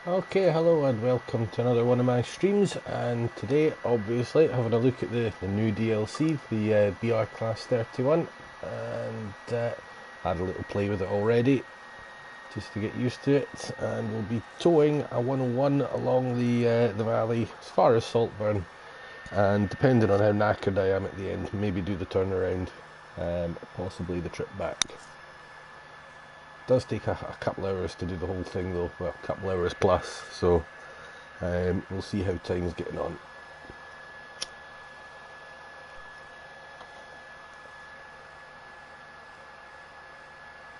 Okay, hello and welcome to another one of my streams, and today obviously having a look at the new DLC, the BR Class 31, and had a little play with it already just to get used to it, and we'll be towing a 101 along the valley as far as Saltburn, and depending on how knackered I am at the end, maybe do the turnaround, possibly the trip back. Does take a couple hours to do the whole thing though, well, a couple hours plus, so we'll see how time's getting on.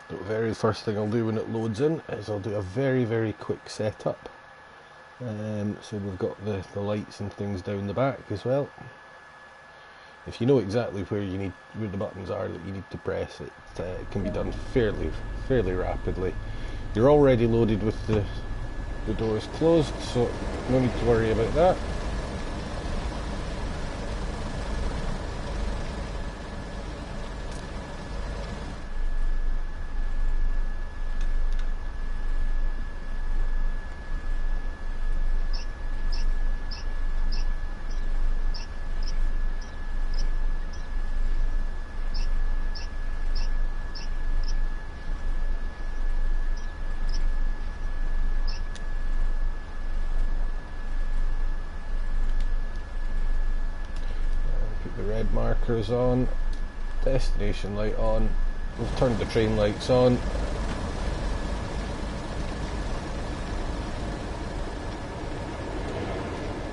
The very first thing I'll do when it loads in is I'll do a very quick setup. So we've got the lights and things down the back as well. If you know exactly where the buttons are that you need to press, it can be done fairly rapidly. You're already loaded with the doors closed, so no need to worry about that. Red markers on, destination light on, we've turned the train lights on.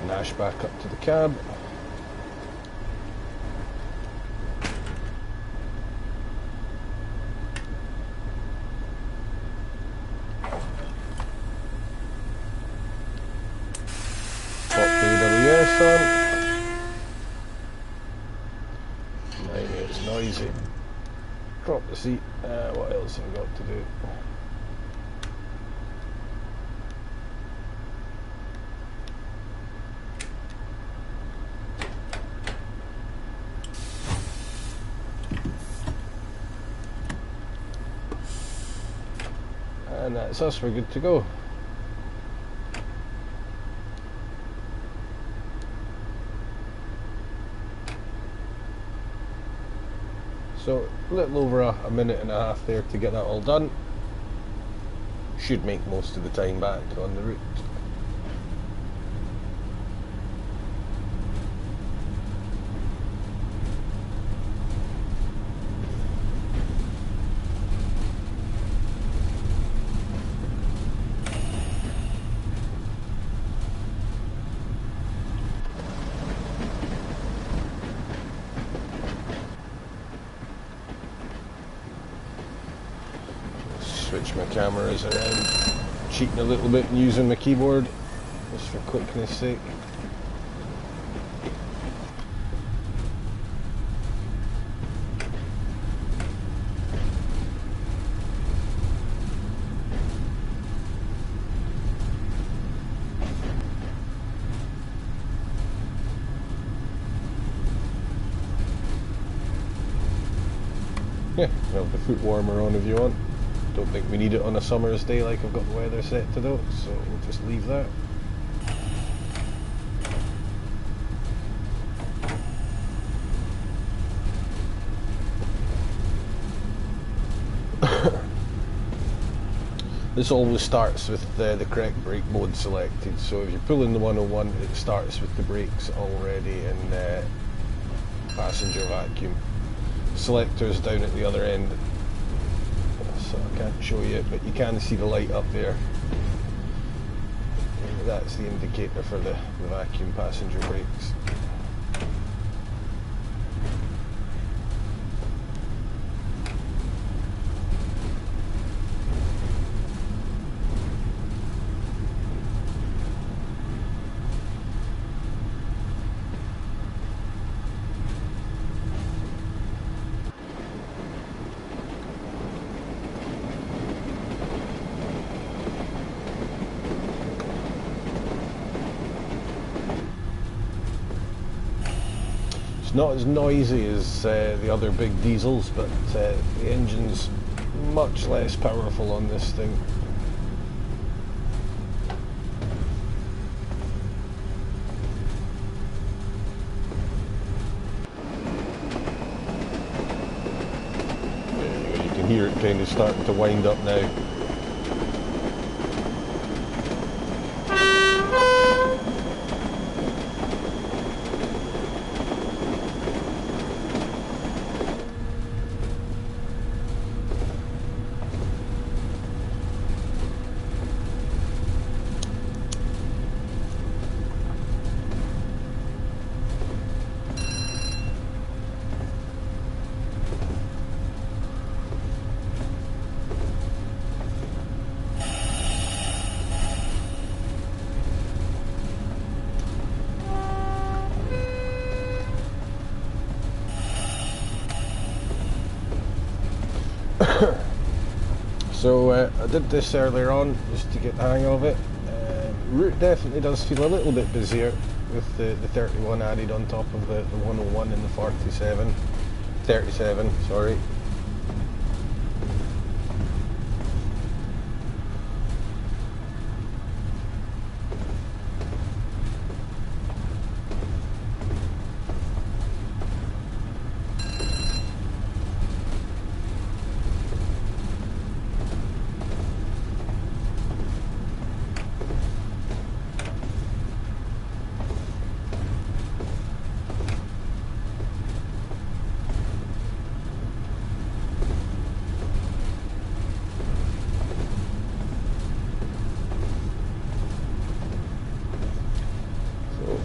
Nash back up to the cab. Pop the AWS on. It's noisy. Drop the seat. What else have I got to do? And that's us, we're good to go. So a little over a minute and a half there to get that all done. Should make most of the time back on the route. Switch my cameras around, cheating a little bit and using my keyboard just for quickness sake. Yeah, well, the foot warmer on if you want. Don't think we need it on a summer's day like I've got the weather set to do, so we'll just leave that. This always starts with the correct brake mode selected, so if you're pulling the 101 it starts with the brakes already in passenger vacuum. Selector's down at the other end, so I can't show you it, but you can see the light up there. That's the indicator for the vacuum passenger brakes. Not as noisy as the other big diesels, but the engine's much less powerful on this thing. hear it kind of starting to wind up now. So I did this earlier on just to get the hang of it. Route definitely does feel a little bit busier with the 31 added on top of the 101 and the 37, sorry.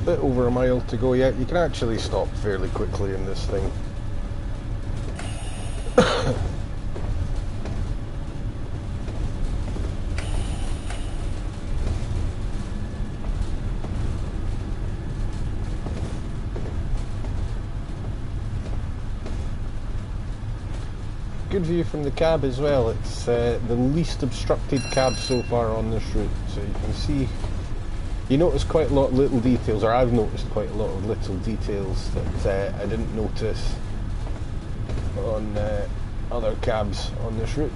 Bit over a mile to go yet. You can actually stop fairly quickly in this thing. Good view from the cab as well. It's the least obstructed cab so far on this route, so you can see. You notice quite a lot of little details, or I've noticed quite a lot of little details that I didn't notice on other cabs on this route.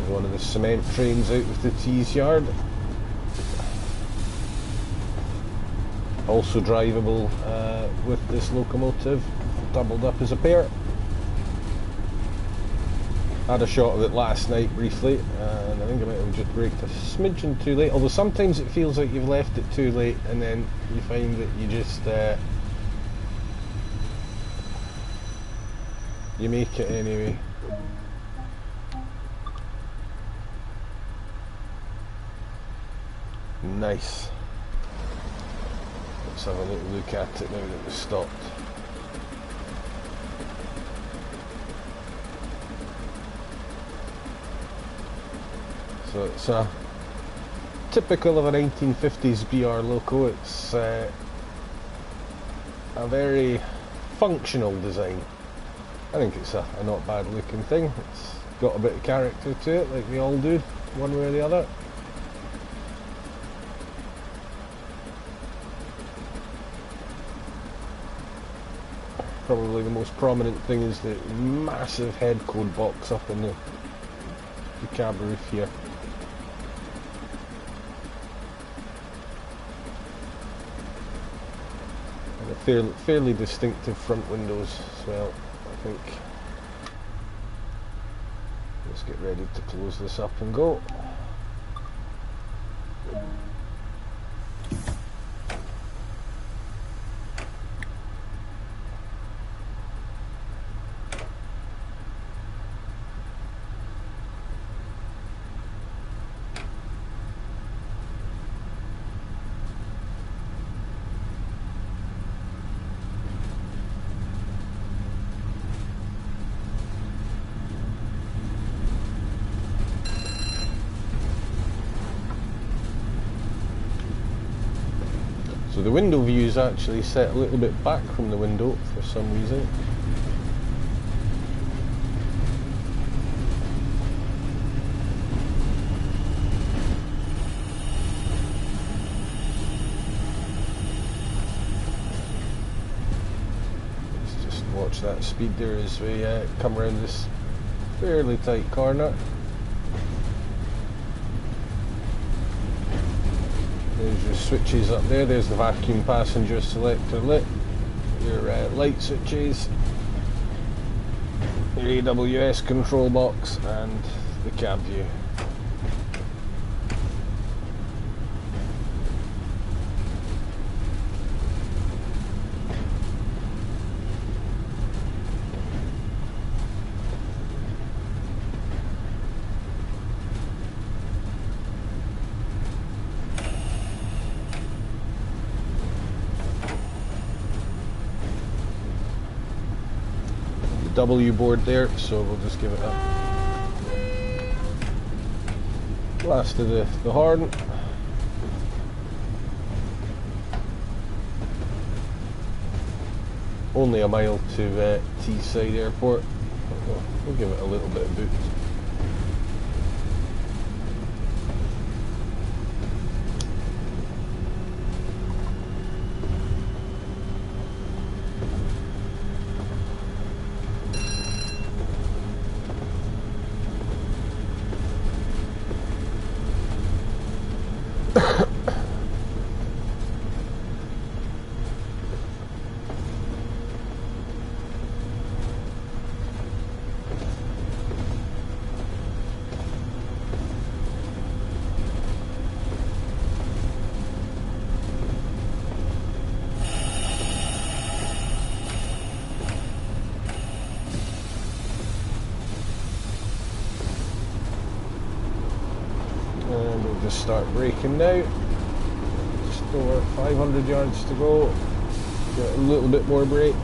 One of the cement trains out of the tees yard. Also drivable with this locomotive, doubled up as a pair. Had a shot of it last night briefly, and I think I might have just braked a smidgen too late, although sometimes it feels like you've left it too late and then you find that you just you make it anyway. Nice. Let's have a little look at it now that we've stopped. So it's typical of a 1950s BR loco. It's a very functional design. I think it's a not bad looking thing. It's got a bit of character to it, like they all do, one way or the other. Probably the most prominent thing is the massive head code box up in the cab roof here. And a fairly distinctive front windows as well, I think. Let's get ready to close this up and go. So the window view is actually set a little bit back from the window for some reason. watch that speed there as we come around this fairly tight corner. There's your switches up there. There's the vacuum passenger selector lit, your light switches, your AWS control box, and the cab view. W board there, so we'll just give it a blast of the horn. Only a mile to Teesside Airport. We'll give it a little bit of boot. And we'll just start braking now. Just over 500 yards to go. Get a little bit more brake.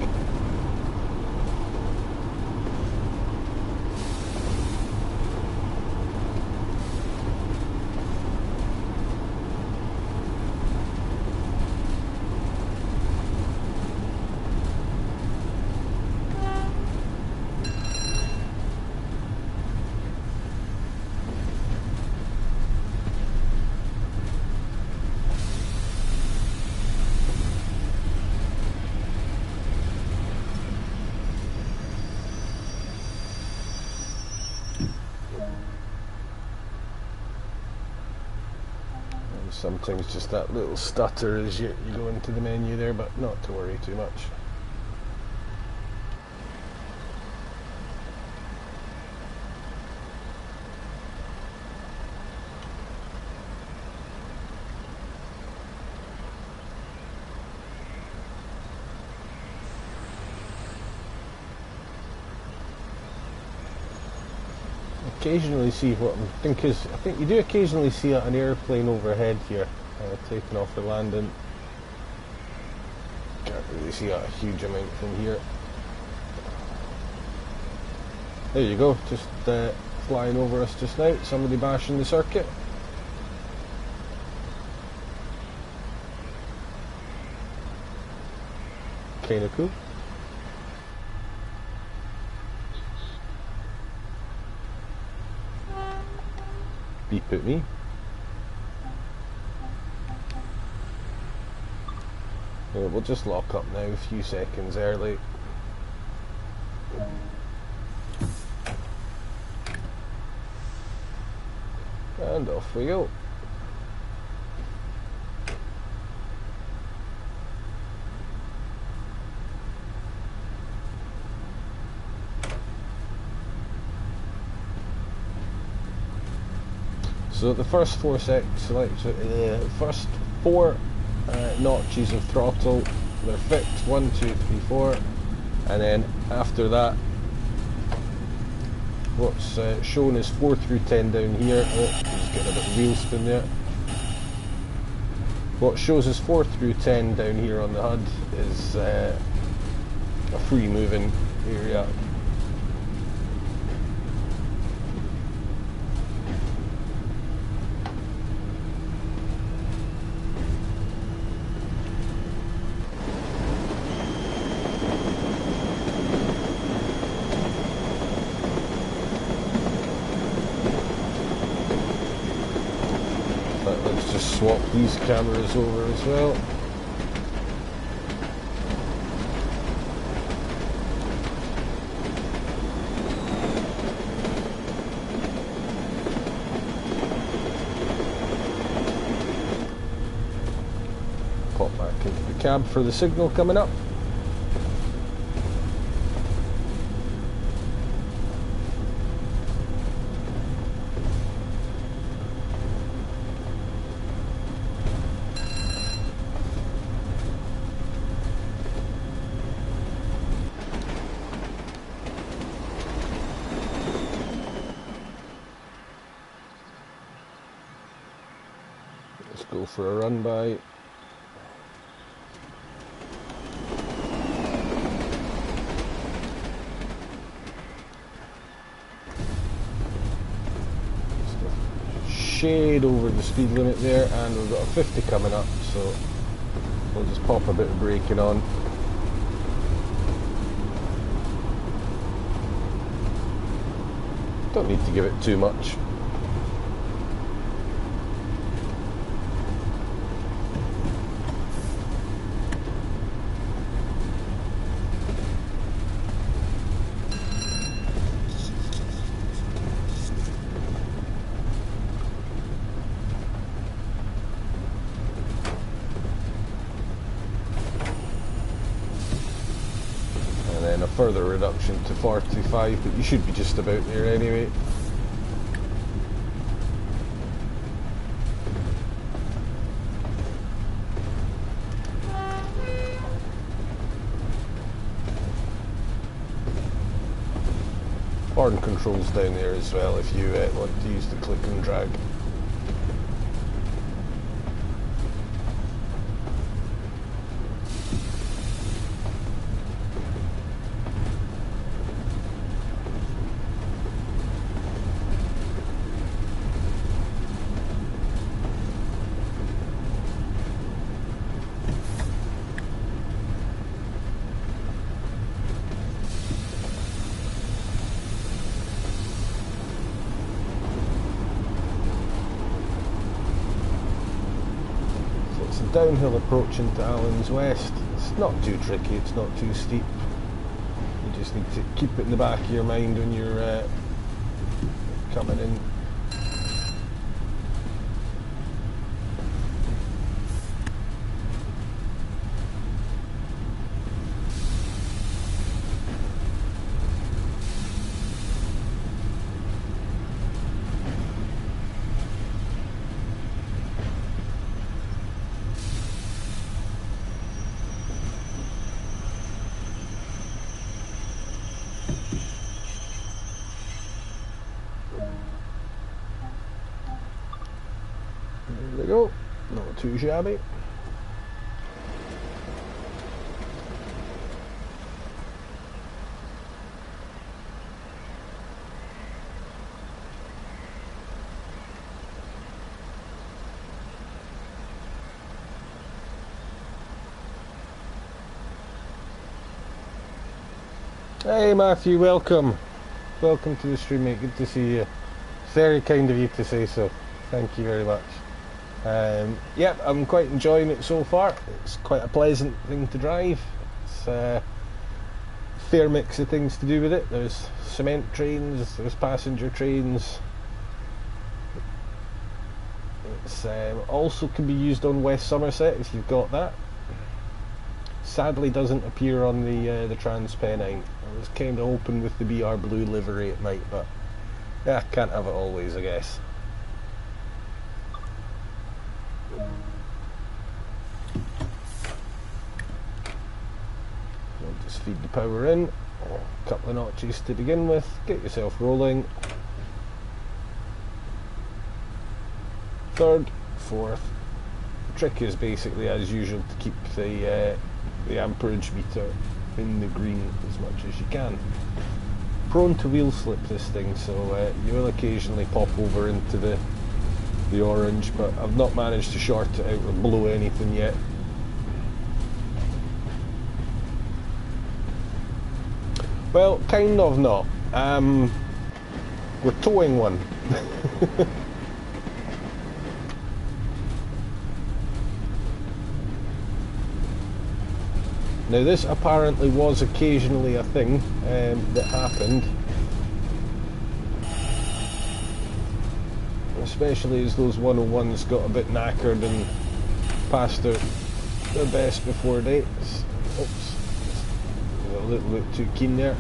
Sometimes just that little stutter as you go into the menu there, but not to worry too much. Occasionally see what I think is, I think you do occasionally see an airplane overhead here, taking off or landing. Can't really see a huge amount from here. There you go, just flying over us just now, somebody bashing the circuit. Kinda cool. Beep at me. Yeah, we'll just lock up now, a few seconds early. And off we go. So the first first four notches of throttle, they're fixed, 1, 2, 3, 4, and then after that, what's shown is 4 through 10 down here. Oh, he's getting a bit of wheel spin there. What shows as 4 through 10 down here on the HUD is a free moving area. Let's just swap these cameras over as well. cab for the signal coming up. Let's go for a run by. Shade over the speed limit there, and we've got a 50 coming up, so we'll just pop a bit of braking on. Don't need to give it too much. A further reduction to 45, but you should be just about there anyway. Horn controls down there as well if you want to use the click and drag. Downhill approach into Allen's West. It's not too tricky, it's not too steep. You just need to keep it in the back of your mind when you're coming in. There we go, not too shabby. Hey Matthew, welcome. Welcome to the stream, mate. Good to see you. Very kind of you to say so. Thank you very much. Yep, I'm quite enjoying it so far. It's quite a pleasant thing to drive. It's a fair mix of things to do with it. There's cement trains, there's passenger trains. It's also can be used on West Somerset if you've got that. Sadly doesn't appear on the Transpennine. I was kind of hoping with the BR Blue livery it might, but yeah, can't have it always, I guess. I'll just feed the power in, a couple of notches to begin with, get yourself rolling. Third, fourth. The trick is basically, as usual, to keep the amperage meter in the green as much as you can. Prone to wheel slip this thing, so you will occasionally pop over into the orange, but I've not managed to short it out or blow anything yet. Well, kind of not. We're towing one. Now this apparently was occasionally a thing that happened, especially as those 101s got a bit knackered and passed out the best before dates. Oops, a little bit too keen there.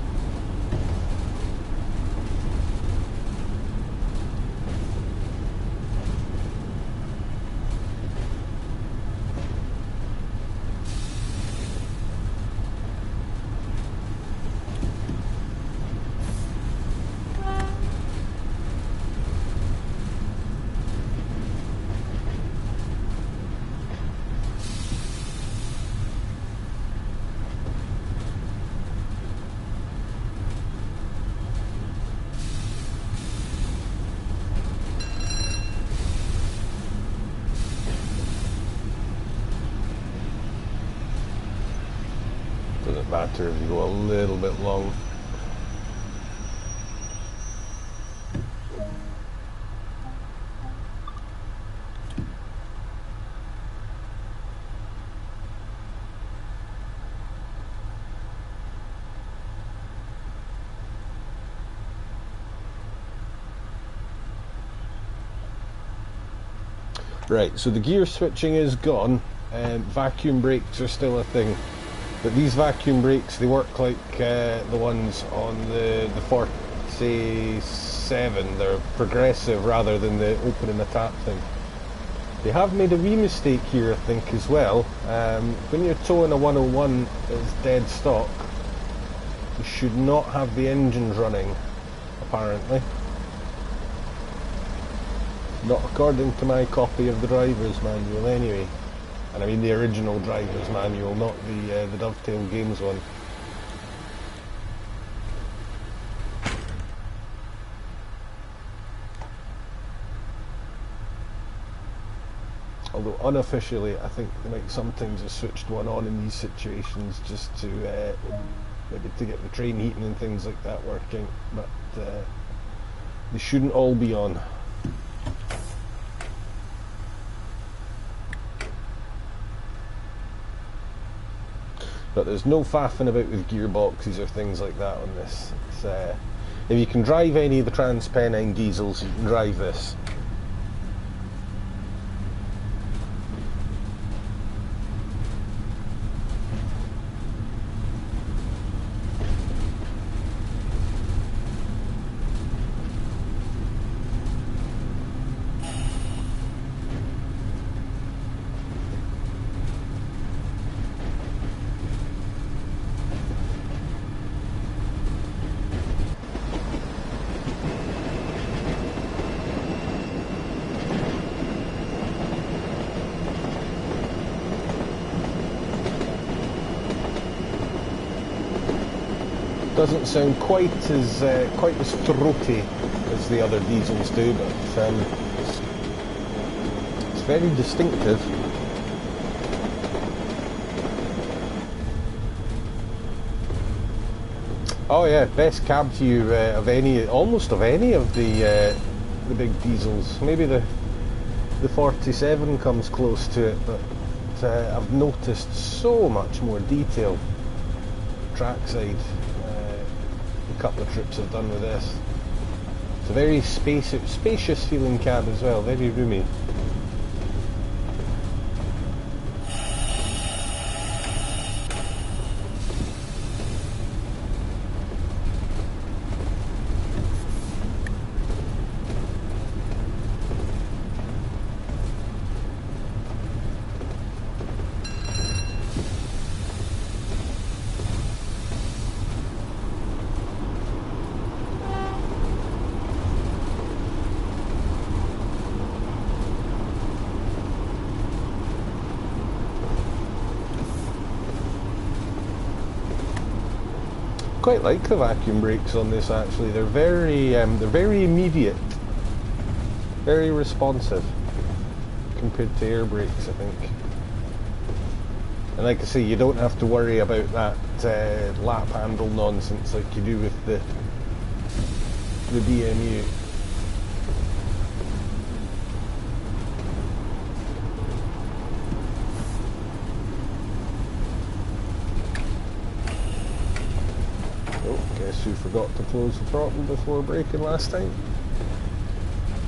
Doesn't matter if you go a little bit long. Right, so the gear switching is gone, and vacuum brakes are still a thing. But these vacuum brakes, they work like the ones on the 47. They're progressive rather than the open and the tap thing. They have made a wee mistake here, I think, as well. When you're towing a 101 as dead stock, you should not have the engines running, apparently. Not according to my copy of the driver's manual, anyway. And I mean the original driver's manual, not the Dovetail Games one. Although unofficially, I think they might sometimes have switched one on in these situations just to maybe to get the train heating and things like that working. But they shouldn't all be on. But there's no faffing about with gearboxes or things like that on this. It's, if you can drive any of the Transpennine diesels, you can drive this. Doesn't sound quite as throaty as the other diesels do, but it's very distinctive. Oh yeah, best cab view of almost any of the big diesels. Maybe the 47 comes close to it, but I've noticed so much more detail trackside. A couple of trips I've done with this. It's a very spacious feeling cab as well, very roomy. Quite like the vacuum brakes on this actually. They're very immediate, very responsive compared to air brakes, I think. And like I say, you don't have to worry about that lap handle nonsense like you do with the DMU. Guess who forgot to close the throttle before braking last time?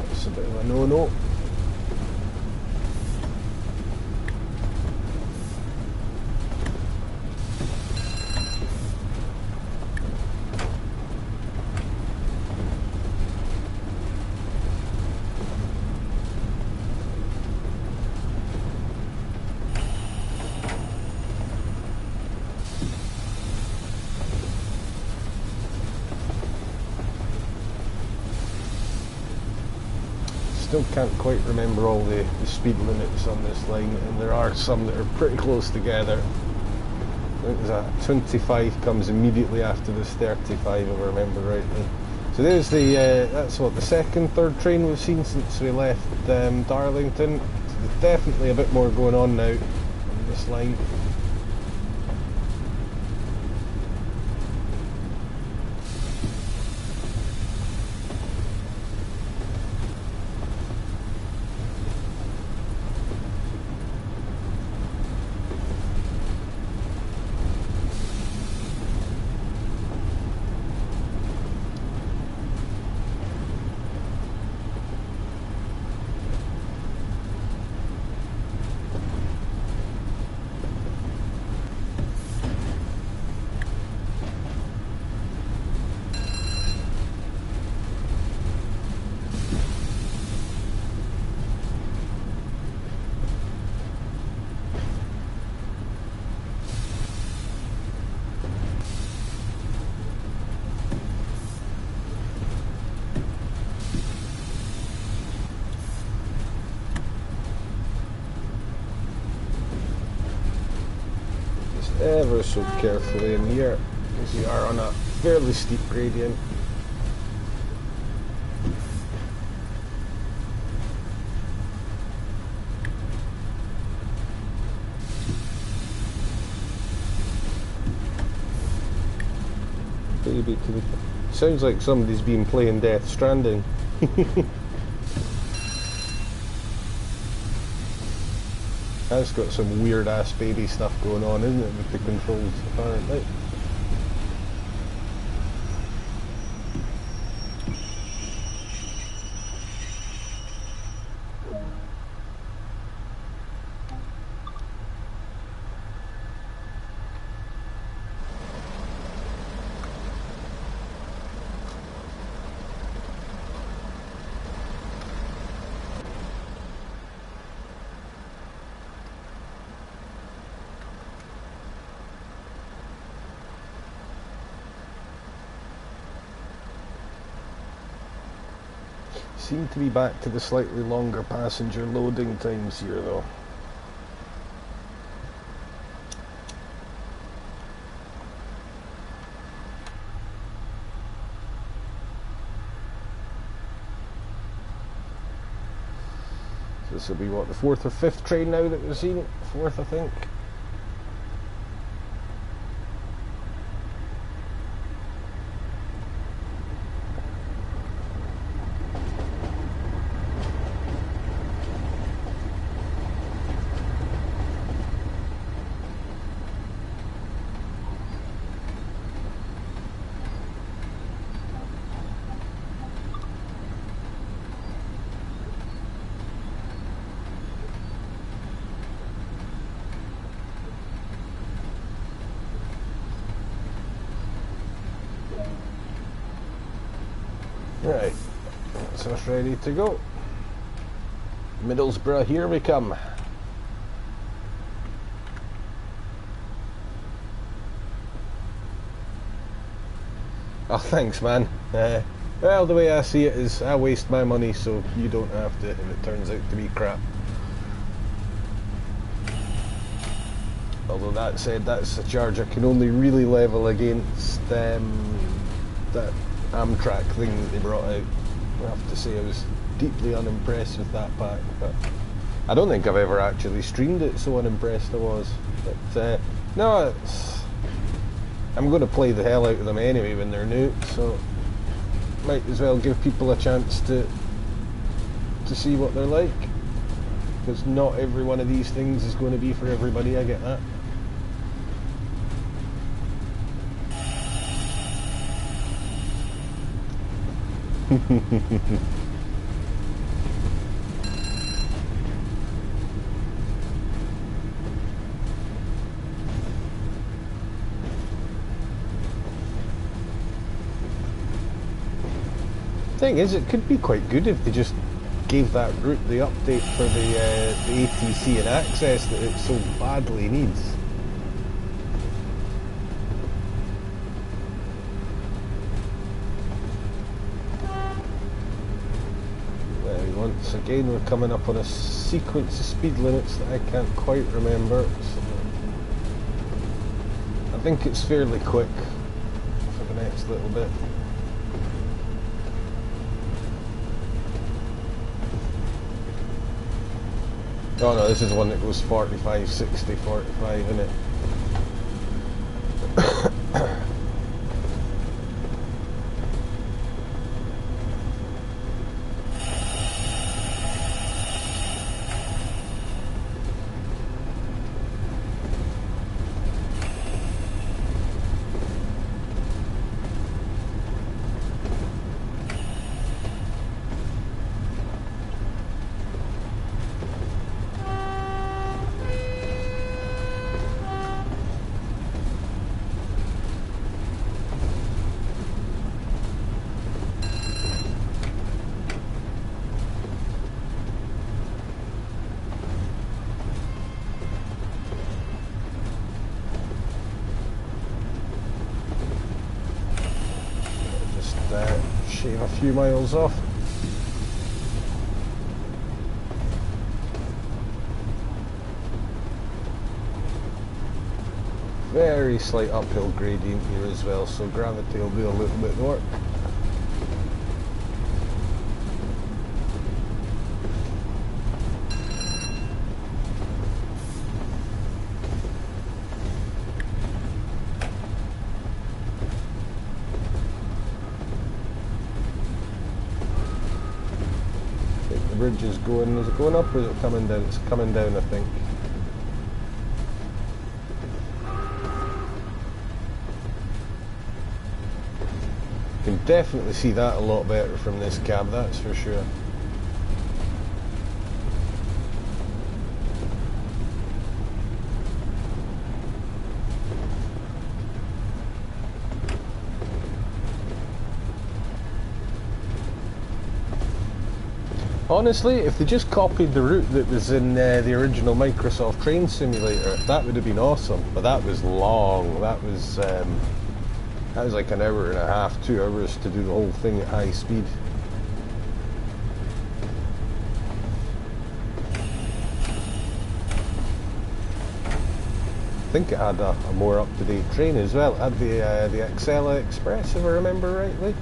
That's a bit of a no-no. still can't quite remember all the speed limits on this line, and there are some that are pretty close together. I think there's a 25 comes immediately after this 35, if I remember rightly. So there's the, that's what, the third train we've seen since we left Darlington. So there's definitely a bit more going on now on this line. Ever so carefully in here, because you are on a fairly steep gradient. Baby, sounds like somebody's been playing Death Stranding. That's got some weird ass baby stuff going on, isn't it, with the controls apparently. Seem to be back to the slightly longer passenger loading times here though. So this will be what, the 4th or 5th train now that we've seen? 4th, I think. Right, that's us ready to go. Middlesbrough, here we come. Oh, thanks, man. Well, the way I see it is I waste my money so you don't have to, and it turns out to be crap. Although that said, that's a charge I can only really level against that Amtrak thing that they brought out. I have to say I was deeply unimpressed with that pack, but I don't think I've ever actually streamed it, so unimpressed I was. But no, I'm going to play the hell out of them anyway when they're new, so might as well give people a chance to see what they're like, because not every one of these things is going to be for everybody, I get that. Thing is, it could be quite good if they just gave that route the update for the ATC and access that it so badly needs. There he wants. So again, we're coming up on a sequence of speed limits that I can't quite remember. So I think it's fairly quick for the next little bit. Oh no, this is one that goes 45, 60, 45, isn't it? Shave a few miles off. Very slight uphill gradient here as well, so gravity will do a little bit of work. The bridge is it going up or is it coming down? It's coming down, I think. You can definitely see that a lot better from this cab, that's for sure. Honestly, if they just copied the route that was in the original Microsoft Train Simulator, that would have been awesome. But that was long. That was like an hour and a half, 2 hours to do the whole thing at high speed. I think it had a more up-to-date train as well. It had the Acela Express, if I remember rightly.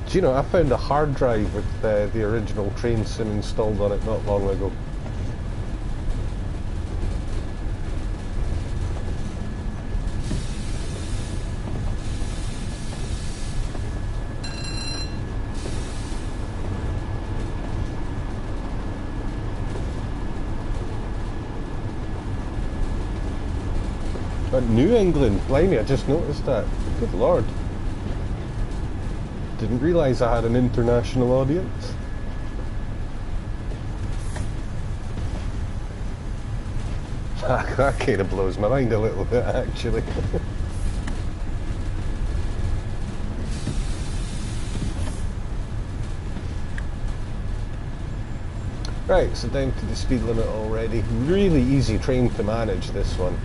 Do you know, I found a hard drive with the original train sim installed on it not long ago. But New England, blimey, I just noticed that. Good lord. Didn't realise I had an international audience. That kind of blows my mind a little bit, actually. Right, so down to the speed limit already. Really easy train to manage, this one.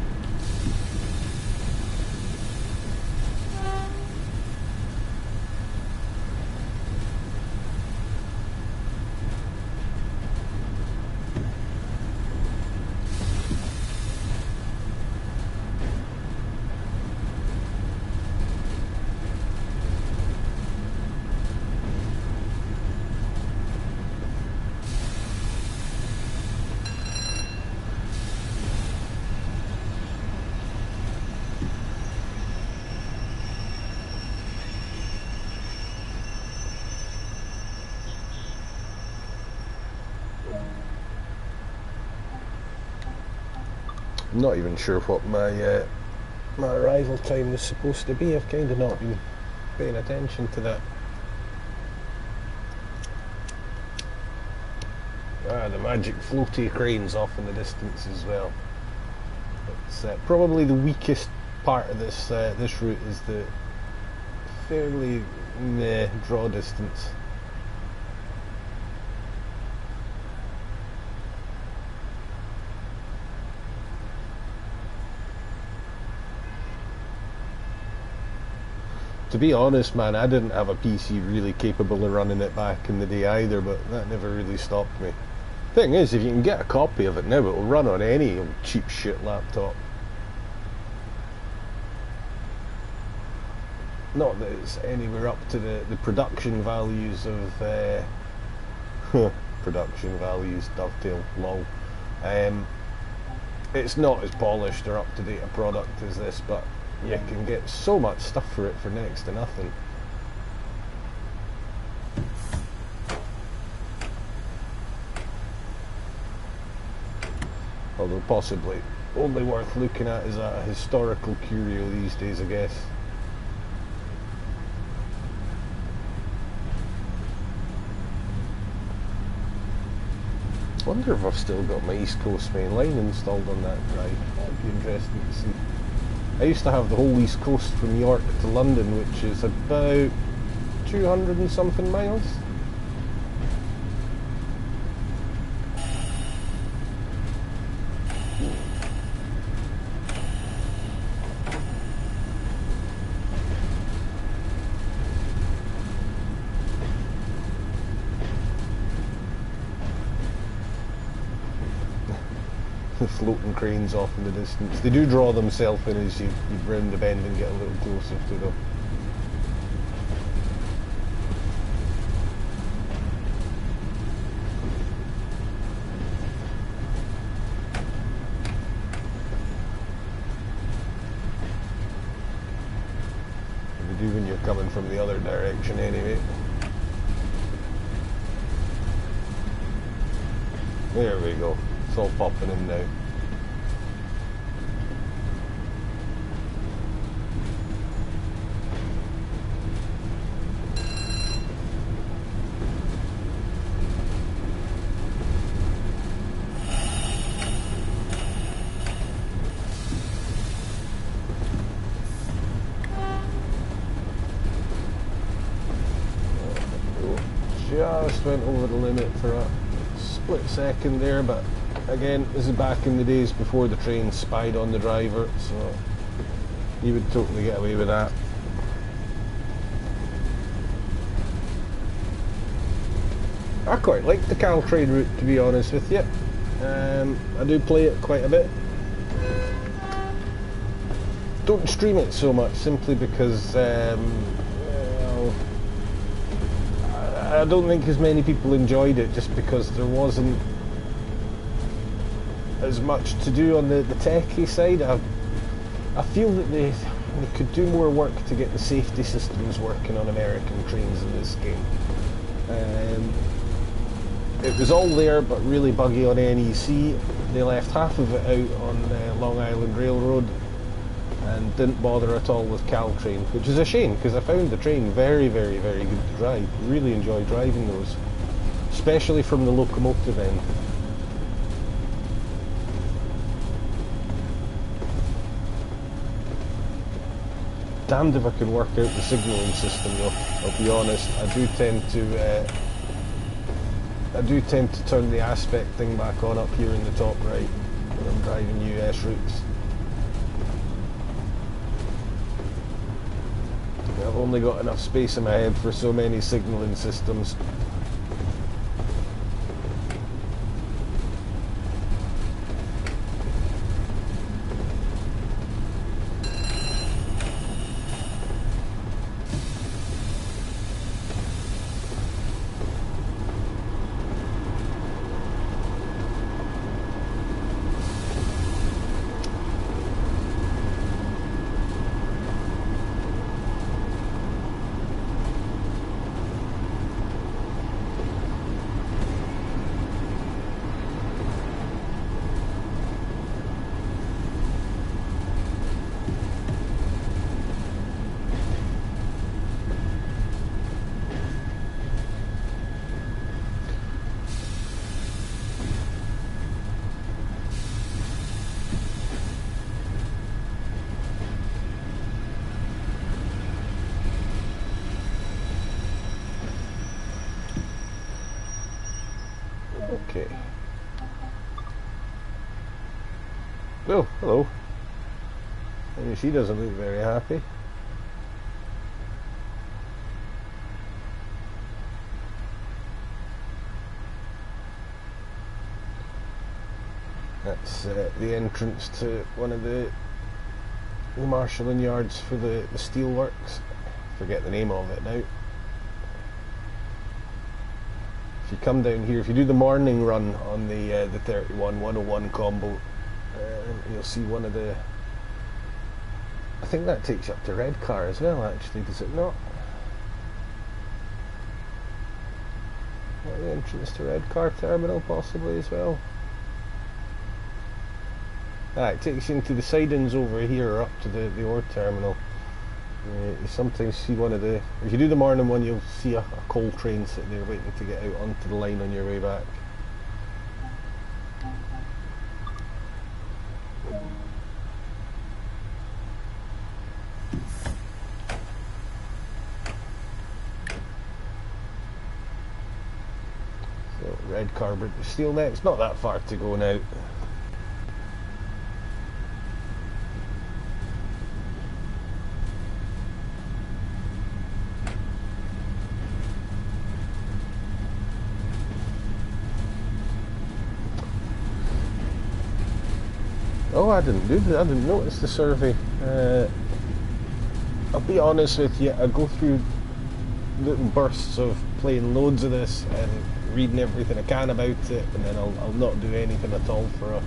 I'm not even sure what my my arrival time was supposed to be. I've kind of not been paying attention to that. Ah, the magic floaty cranes off in the distance as well. It's probably the weakest part of this this route is the fairly draw distance. To be honest, man, I didn't have a PC really capable of running it back in the day either, but that never really stopped me. Thing is, if you can get a copy of it now, it'll run on any old cheap shit laptop. Not that it's anywhere up to the production values of production values, dovetail, lol. It's not as polished or up to date a product as this, but you can get so much stuff for it for next to nothing. Although possibly only worth looking at as a historical curio these days, I guess. I wonder if I've still got my East Coast main line installed on that drive. That'd be interesting to see. I used to have the whole East Coast from York to London, which is about 200 and something miles. The floating cranes off in the distance. They do draw themselves in as you round the bend and get a little closer to them. They do when you're coming from the other direction anyway. There we go. It's all popping in now. Just went over the limit for a split second there, but again, this is back in the days before the train spied on the driver, so you would totally get away with that. I quite like the Caltrain route, to be honest with you. I do play it quite a bit. Don't stream it so much, simply because I don't think as many people enjoyed it, just because there wasn't as much to do on the techie side. I feel that they could do more work to get the safety systems working on American trains in this game. It was all there, but really buggy on NEC. They left half of it out on Long Island Railroad and didn't bother at all with Caltrain, which is a shame, because I found the train very, very, very good to drive. Really enjoy driving those, especially from the locomotive end. Damned if I can work out the signalling system though, I'll be honest. I do tend to turn the aspect thing back on up here in the top right when I'm driving US routes. I've only got enough space in my head for so many signalling systems. Okay. Oh, hello. Maybe she doesn't look very happy. That's the entrance to one of the marshalling yards for the steelworks. Forget the name of it now. If you come down here, if you do the morning run on the 31-101 combo, you'll see one of the... I think that takes you up to Redcar as well, actually, does it not? The entrance to Redcar terminal possibly as well. It takes you into the sidings over here, or up to the ore terminal. You sometimes see one of the... If you do the morning one, you'll see a coal train sitting there waiting to get out onto the line on your way back. So, Redcar British Steel next. Not that far to go now. Oh, I didn't notice the survey. I'll be honest with you, I go through little bursts of playing loads of this and reading everything I can about it, and then I'll not do anything at all for a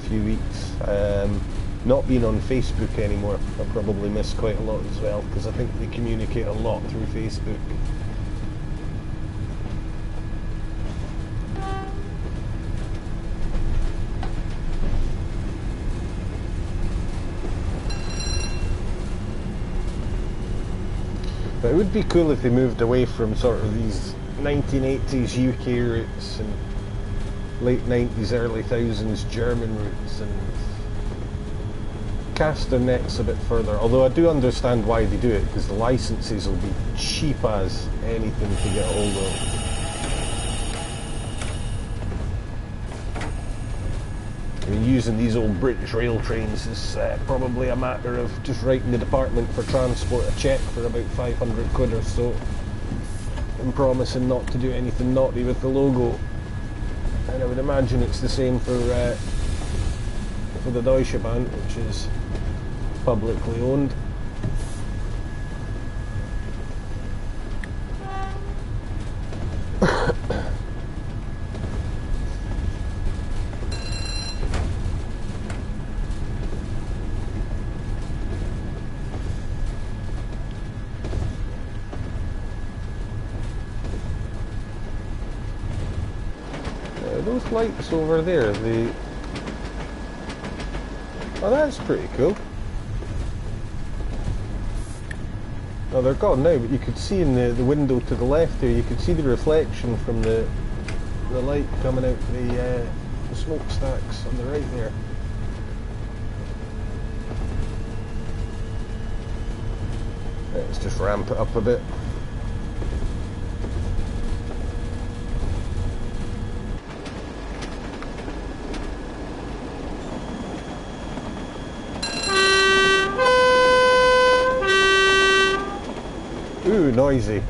few weeks. Not being on Facebook anymore, I probably miss quite a lot as well, because I think they communicate a lot through Facebook. But it would be cool if they moved away from sort of these 1980s UK routes and late 90s, early 1000s German routes, and cast their nets a bit further. Although I do understand why they do it, because the licenses will be cheap as anything to get hold of. I mean, using these old British rail trains is probably a matter of just writing the Department for Transport a cheque for about 500 quid or so and promising not to do anything naughty with the logo. And I would imagine it's the same for the Deutsche Bahn, which is publicly owned. Those lights over there, oh, that's pretty cool. Oh, they're gone now, but you could see in the window to the left there, you could see the reflection from the light coming out the smokestacks on the right there. Let's just ramp it up a bit. Ooh, noisy.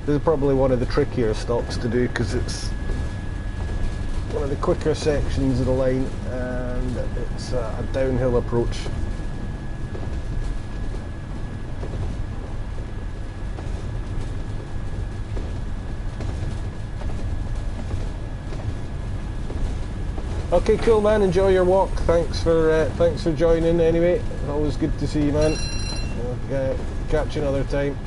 This is probably one of the trickier stops to do because it's one of the quicker sections of the line and it's a downhill approach. Okay, cool, man. Enjoy your walk. Thanks for joining. Anyway, always good to see you, man. Okay, catch you another time.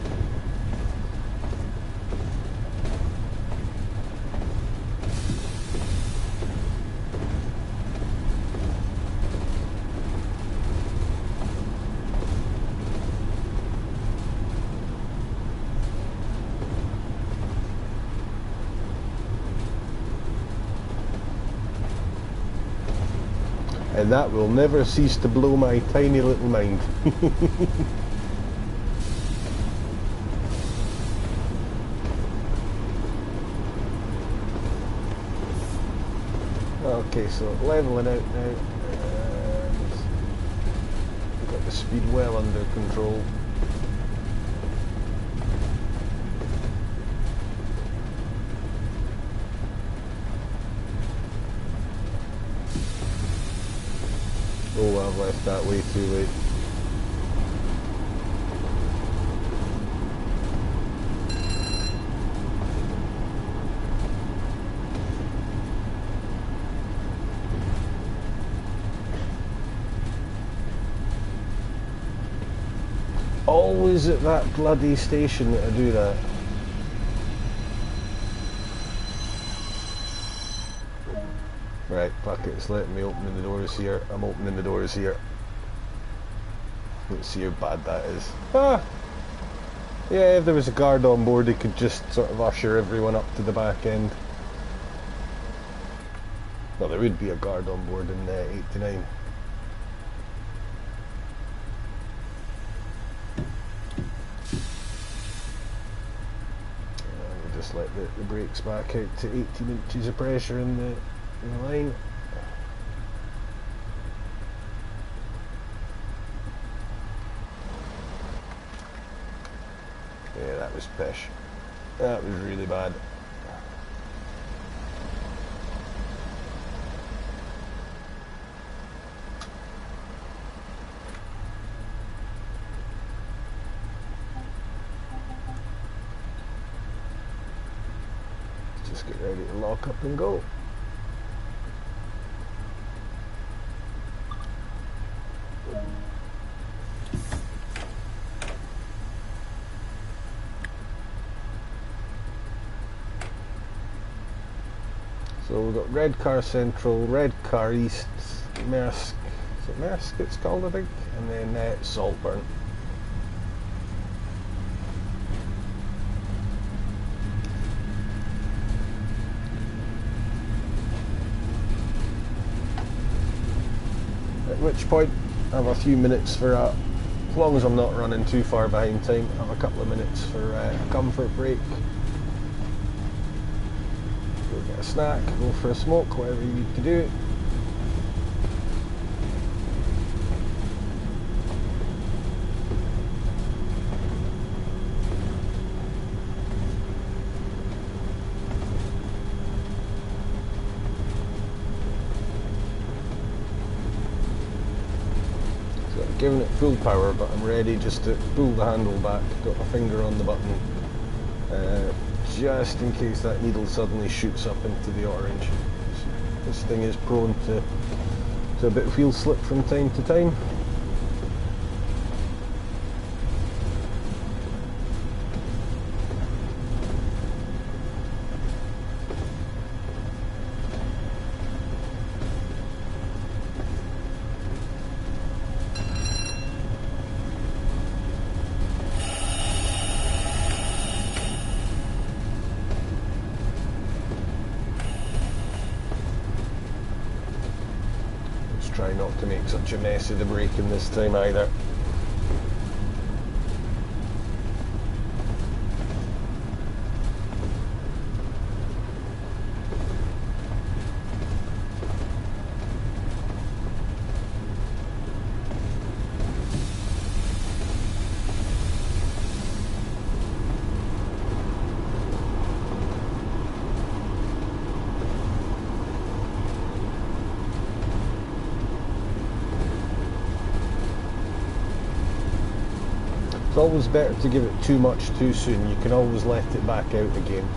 And that will never cease to blow my tiny little mind. Okay, so leveling out now, and we've got the speed well under control. Oh, I've left that way too late. Always at that bloody station that I do that. Right, fuck it, it's letting me open the doors here. I'm opening the doors here. Let's see how bad that is. Ah! Yeah, if there was a guard on board, he could just sort of usher everyone up to the back end. Well, there would be a guard on board in 89. We'll just let the brakes back out to 18 inches of pressure in the line. Yeah, that was pish. That was really bad. Let's just get ready to lock up and go. So we've got Red Car Central, Red Car East, Maersk, is it Maersk it's called I think, and then Saltburn. At which point I have a few minutes for as long as I'm not running too far behind time, I have a couple of minutes for a comfort break. Go get a snack, go for a smoke, whatever you need to do. So I'm giving it full power, but I'm ready just to pull the handle back, got my finger on the button. Just in case that needle suddenly shoots up into the orange. This thing is prone to a bit of wheel slip from time to time. Try not to make such a mess of the braking this time either. It's always better to give it too much too soon. You can always let it back out again.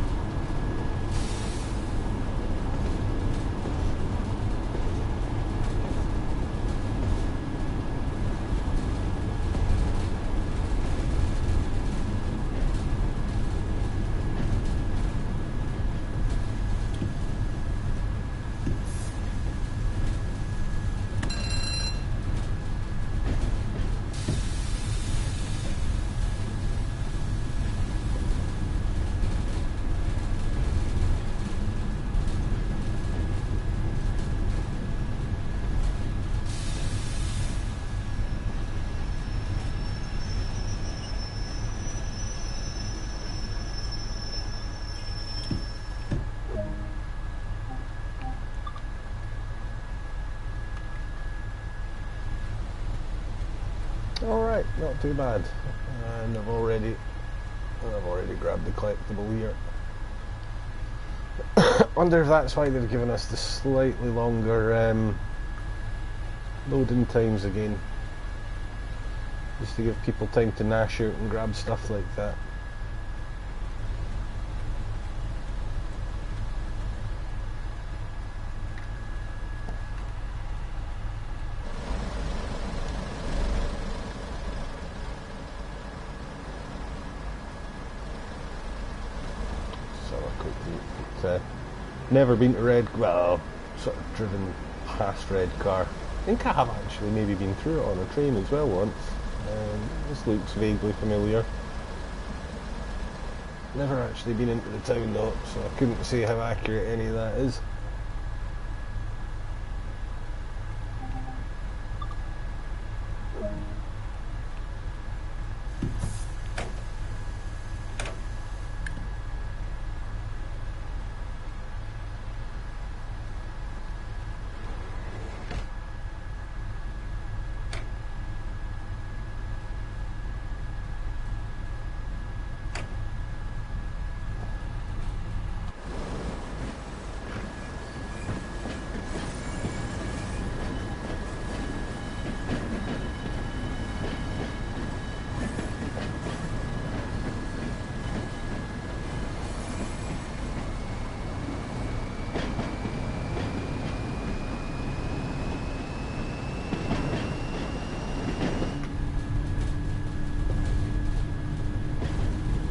alright, not too bad. And I've already grabbed the collectible here. Wonder if that's why they've given us the slightly longer loading times again. Just to give people time to gnash out and grab stuff like that. Never been to Red, well, sort of driven past Red Car. I think I have actually maybe been through it on a train as well once. This looks vaguely familiar. Never actually been into the town though, so I couldn't say how accurate any of that is.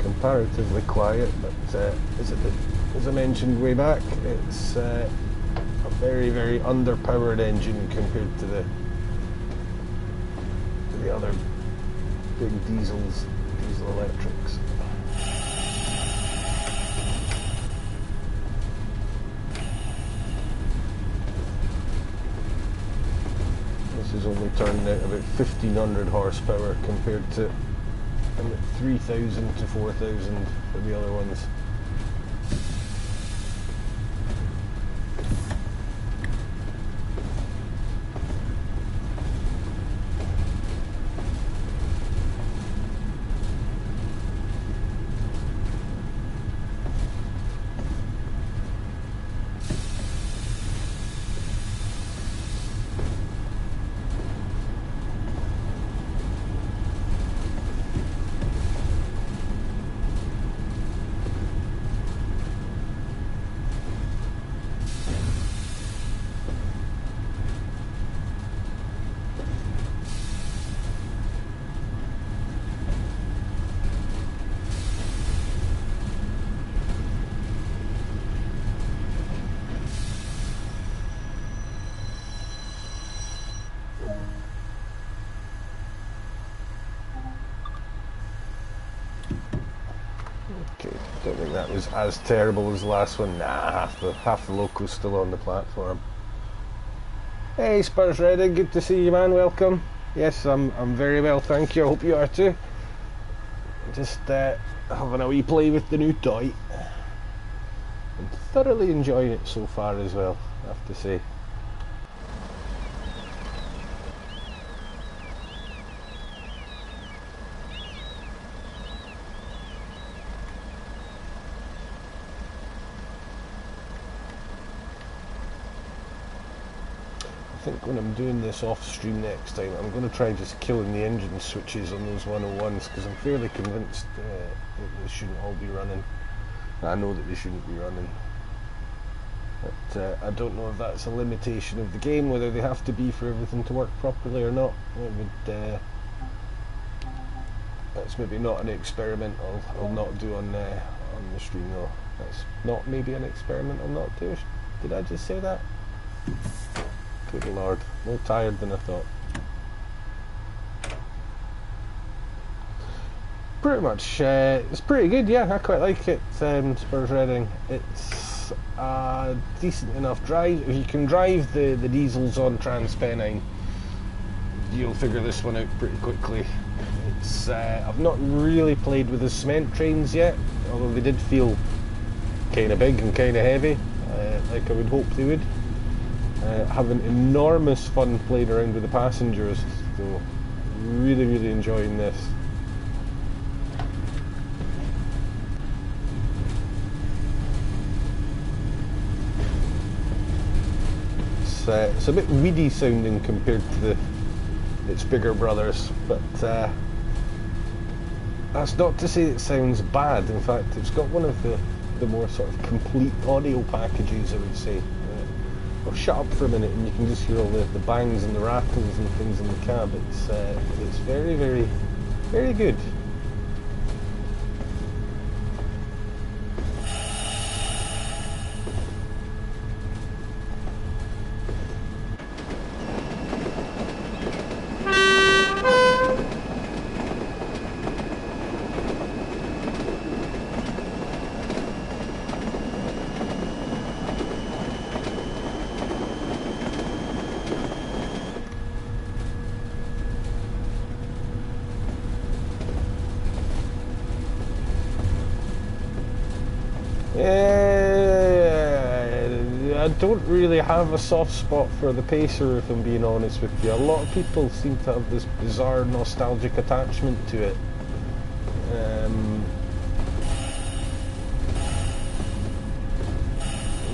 Comparatively quiet, but as I mentioned way back, it's a very, very underpowered engine compared to the other big diesel electrics. This is only turning out about 1500 horsepower compared to 3,000 to 4,000 for the other ones. Okay, don't think that was as terrible as the last one. Nah, half the locals still on the platform. Hey Spurs Redding, good to see you, man. Welcome. Yes, I'm very well, thank you. I hope you are too. Just having a wee play with the new toy. I'm thoroughly enjoying it so far as well, I have to say. I think when I'm doing this off stream next time, I'm going to try just killing the engine switches on those 101s, because I'm fairly convinced that they shouldn't all be running. I know that they shouldn't be running, but I don't know if that's a limitation of the game, whether they have to be for everything to work properly or not. It would, that's maybe not an experiment I'll not do on the stream though. That's not maybe an experiment I'll not do. Did I just say that? Good lord, more tired than I thought. Pretty much, it's pretty good, yeah, I quite like it, Spurs Redding. It's a decent enough drive. If you can drive the diesels on Transpennine, you'll figure this one out pretty quickly. It's I've not really played with the cement trains yet, although they did feel kind of big and kind of heavy, like I would hope they would. Having enormous fun playing around with the passengers, though. Really enjoying this. It's a bit weedy sounding compared to its bigger brothers, but that's not to say it sounds bad. In fact, it's got one of the more sort of complete audio packages, I would say. Well, shut up for a minute and you can just hear all the bangs and the rattles and things in the cab. It's very good. I don't really have a soft spot for the Pacer, if I'm being honest with you. A lot of people seem to have this bizarre nostalgic attachment to it.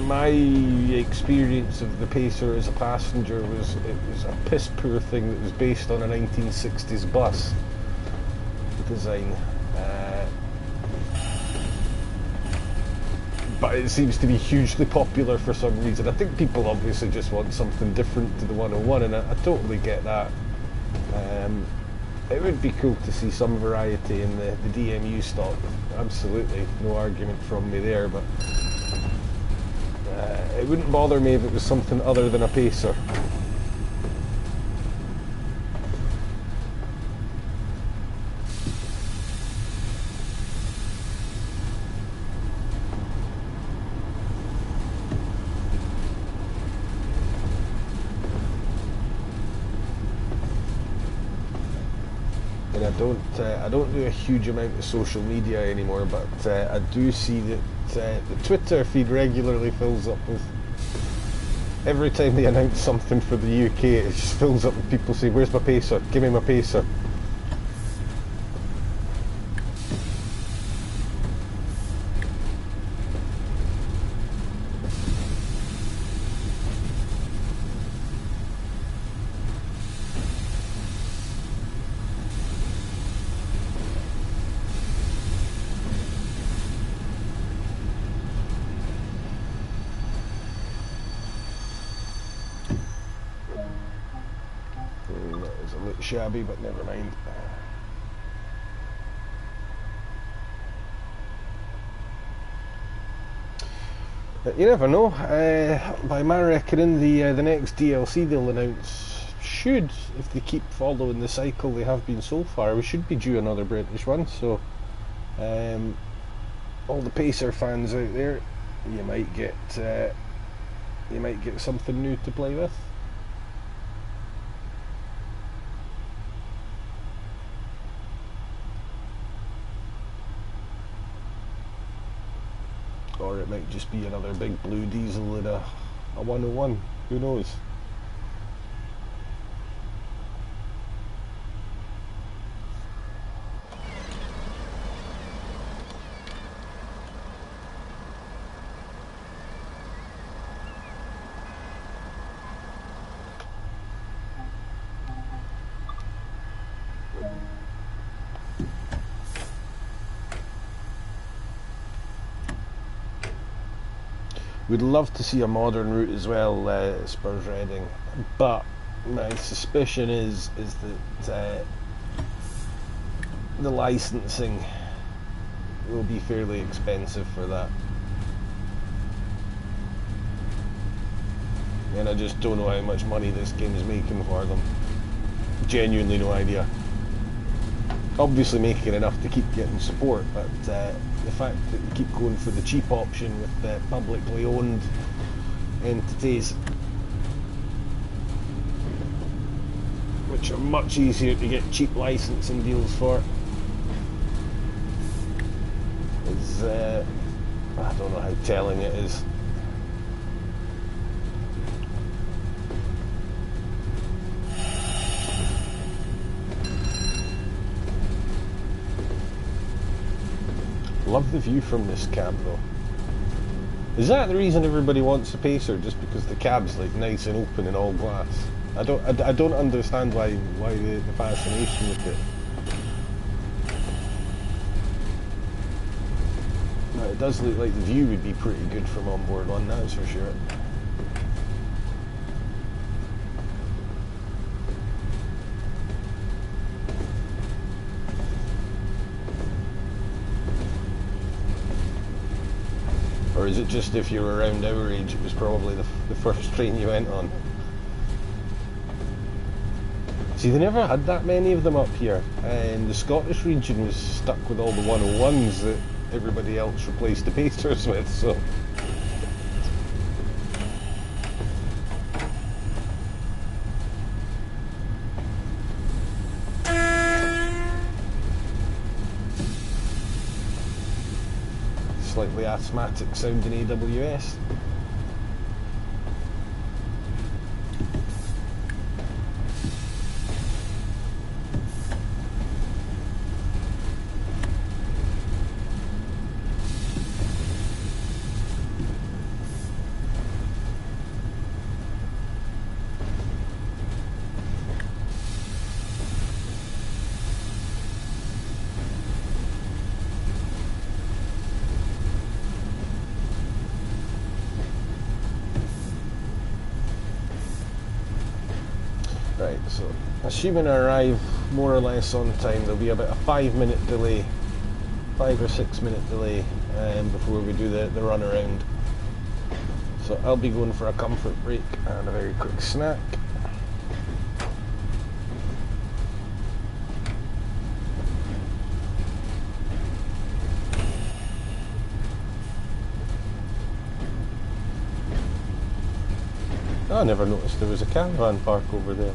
My experience of the Pacer as a passenger was a piss poor thing that was based on a 1960s bus design. But it seems to be hugely popular for some reason. I think people obviously just want something different to the 101, and I totally get that. It would be cool to see some variety in the DMU stock. Absolutely, no argument from me there, but it wouldn't bother me if it was something other than a Pacer. I don't do a huge amount of social media anymore, but I do see that the Twitter feed regularly fills up with, every time they announce something for the UK, it just fills up with people saying, "Where's my Pacer? Give me my Pacer." That was a bit shabby, but never mind. But you never know. By my reckoning, the next DLC they'll announce should, if they keep following the cycle they have been so far, we should be due another British one. So, all the Pacer fans out there, you might get something new to play with. Or it might just be another big blue diesel in a 101, who knows. We'd love to see a modern route as well, Spurs Reading, but my suspicion is that the licensing will be fairly expensive for that, and I just don't know how much money this game is making for them. Genuinely no idea. Obviously making enough to keep getting support, but the fact that we keep going for the cheap option with the publicly owned entities, which are much easier to get cheap licensing deals for, is I don't know how telling it is. Love the view from this cab though. Is that the reason everybody wants a Pacer? Just because the cab's like nice and open and all glass? I don't understand why the fascination with it. No, it does look like the view would be pretty good from on board one, that's for sure. Or is it just if you were around our age, it was probably the first train you went on? See, they never had that many of them up here, and the Scottish region was stuck with all the 101s that everybody else replaced the Pacers with, so... Slightly asthmatic sounding AWS. Right, so assuming I arrive more or less on time, there'll be about a 5-minute delay, 5 or 6 minute delay before we do the run around. So I'll be going for a comfort break and a very quick snack. Oh, I never noticed there was a caravan park over there.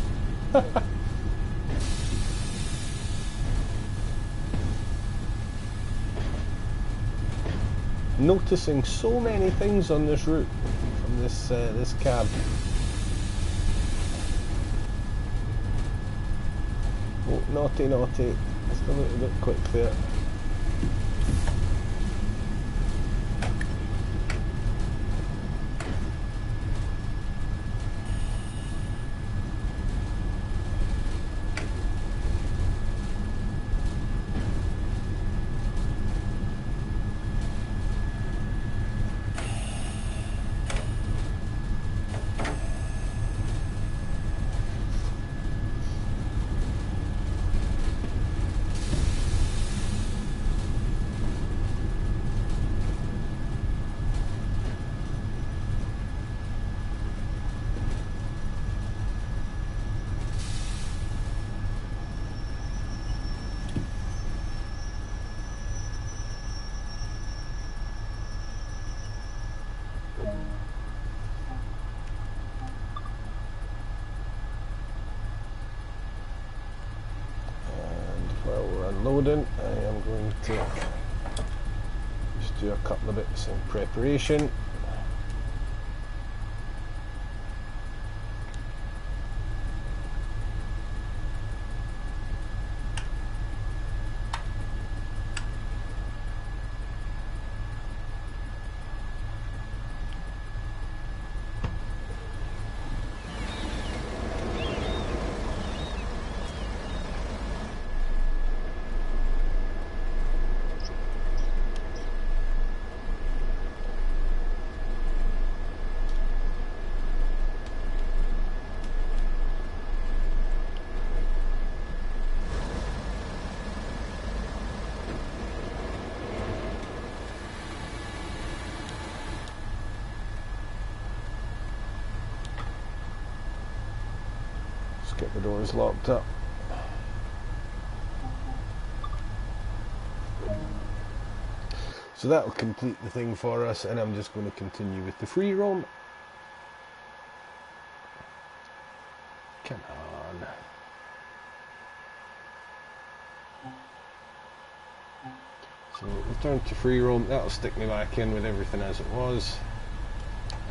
Noticing so many things on this route from this cab. Oh, naughty, naughty. Just a little bit quick there. Unloading, I am going to just do a couple of bits in preparation. Get the doors locked up. So that will complete the thing for us, and I'm just going to continue with the free roam. Come on. So return to free roam. That'll stick me back in with everything as it was,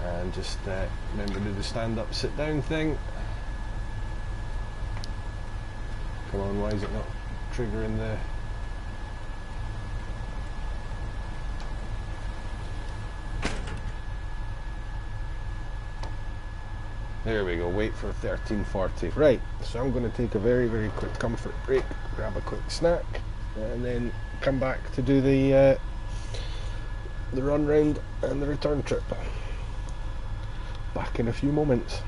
and just remember to do the stand up sit down thing. Come on, why is it not triggering the... There we go, wait for 1340. Right, so I'm going to take a very, very quick comfort break, grab a quick snack, and then come back to do the run round and the return trip. Back in a few moments.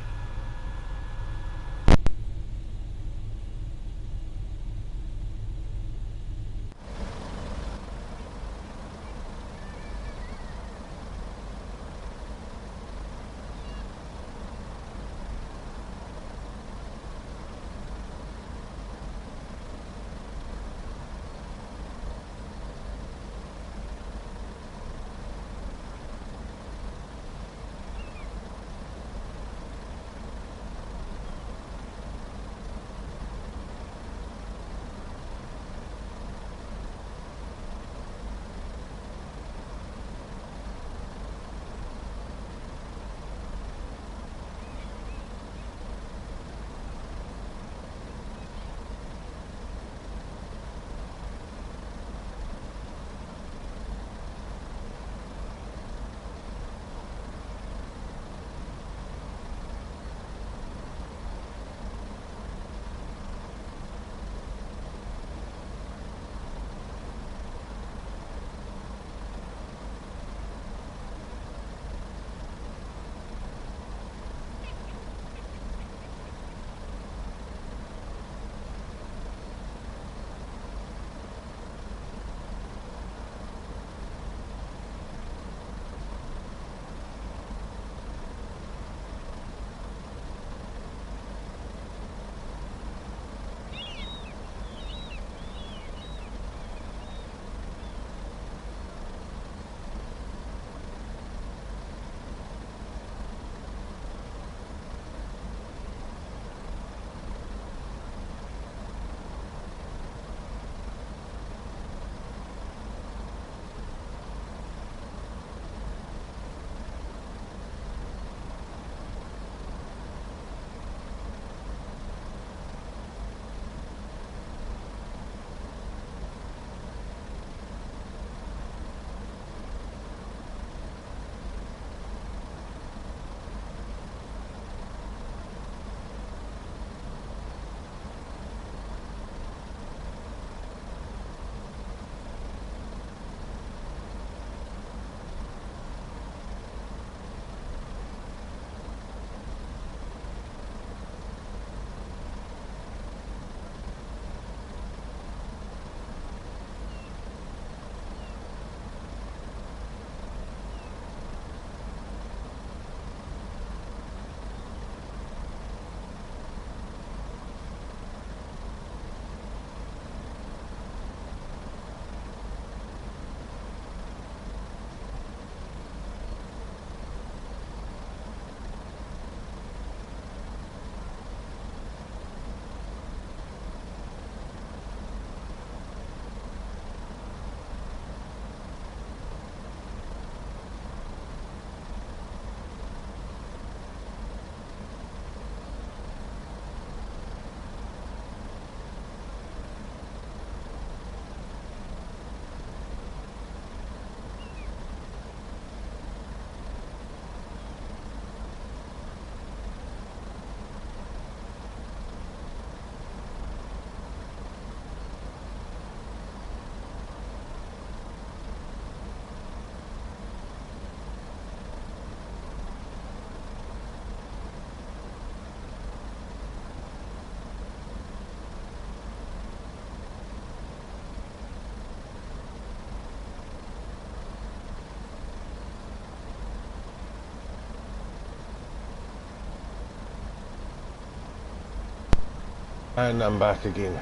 And I'm back again.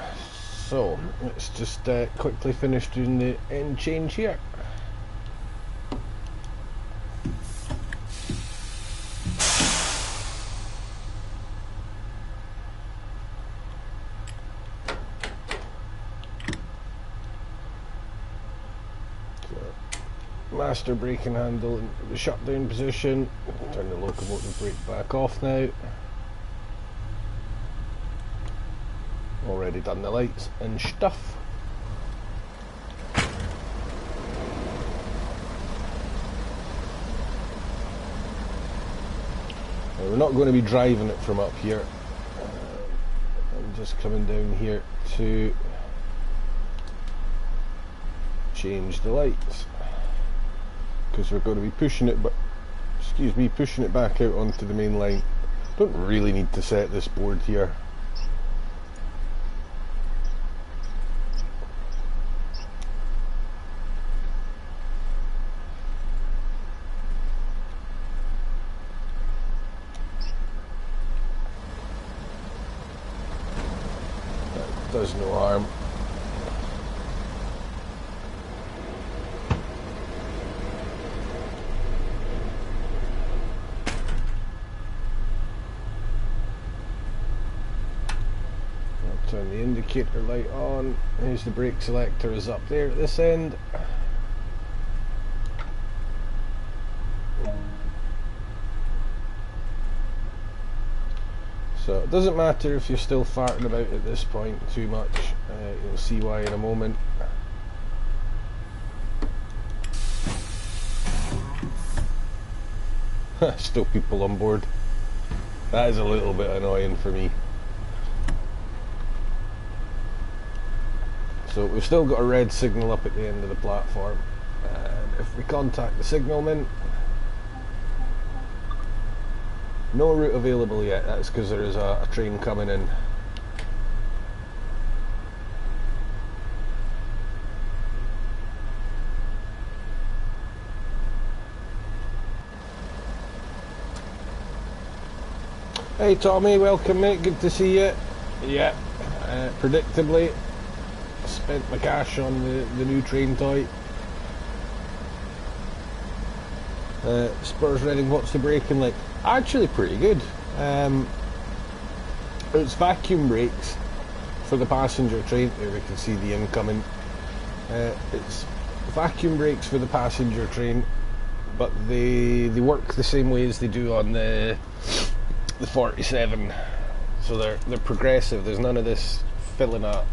So let's just quickly finish doing the end change here. Master braking handle in the shutdown position. Turn the locomotive brake back off now. Already done the lights and stuff. Now, we're not going to be driving it from up here. I'm just coming down here to change the lights, because we're going to be pushing it, pushing it back out onto the main line. Don't really need to set this board here. That does no harm. Turn the indicator light on. Here's the brake selector, is up there at this end. So it doesn't matter if you're still farting about at this point too much. You'll see why in a moment. Still people on board. That is a little bit annoying for me. So we've still got a red signal up at the end of the platform, and if we contact the signalman, no route available yet. That's because there is a train coming in. Hey Tommy, welcome mate, good to see you. Yeah, predictably spent my cash on the new train toy. Spurs Reading, what's the braking like? Actually pretty good. It's vacuum brakes for the passenger train. There we can see the incoming. It's vacuum brakes for the passenger train, but they work the same way as they do on the 47. So they're progressive. There's none of this filling a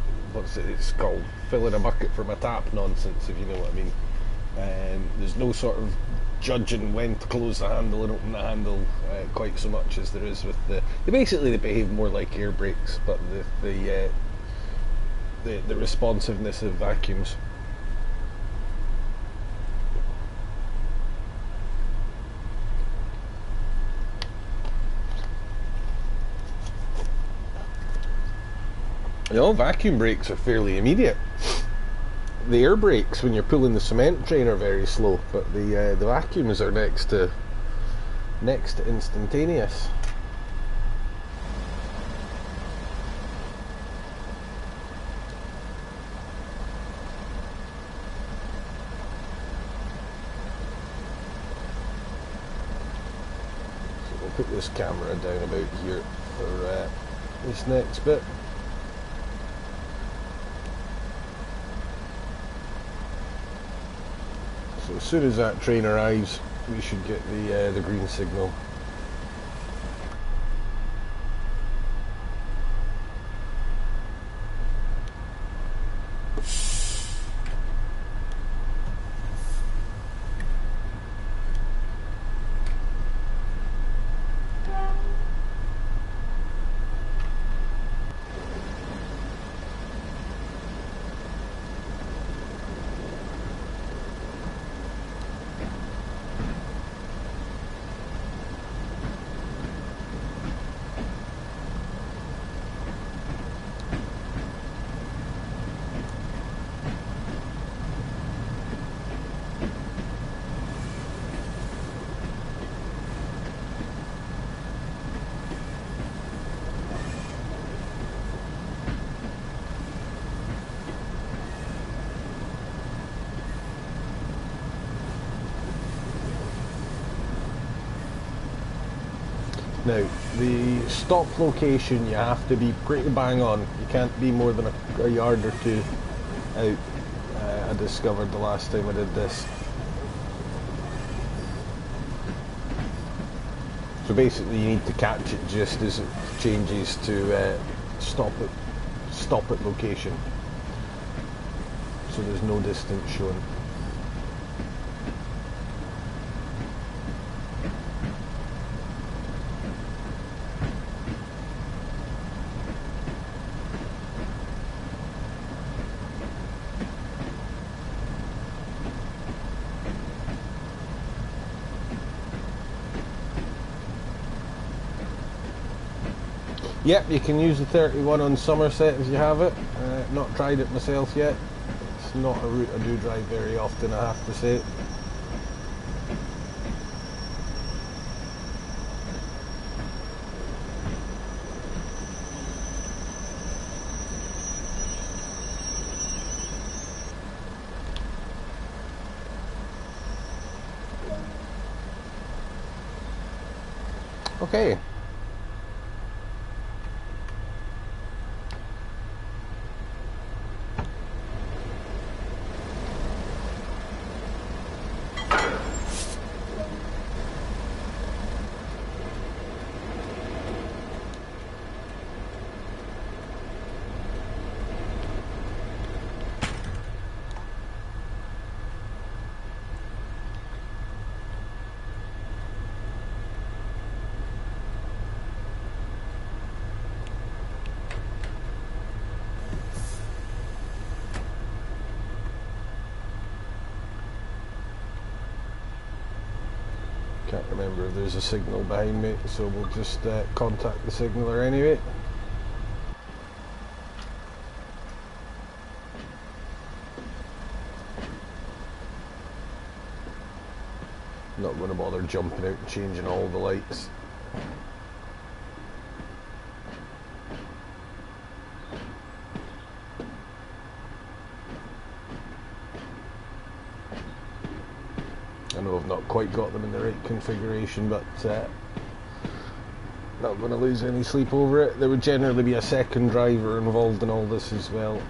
it's called filling a bucket from a tap nonsense, if you know what I mean. There's no sort of judging when to close the handle and open the handle quite so much as there is with they behave more like air brakes, but the responsiveness of vacuums. You know, vacuum brakes are fairly immediate. The air brakes, when you're pulling the cement train, are very slow, but the vacuums are next to instantaneous. So we'll put this camera down about here for this next bit. So as soon as that train arrives, we should get the green signal. Now, the stop location, you have to be pretty bang on. You can't be more than a yard or two out. I discovered the last time I did this. So basically you need to catch it just as it changes to stop at location. So there's no distance shown. Yep, you can use the 31 on Somerset if you have it. Not tried it myself yet. It's not a route I do drive very often, I have to say. Okay. Can't remember if there's a signal behind me, so we'll just contact the signaller anyway. Not going to bother jumping out and changing all the lights. I know I've not quite got them in the right configuration, but not going to lose any sleep over it. There would generally be a second driver involved in all this as well.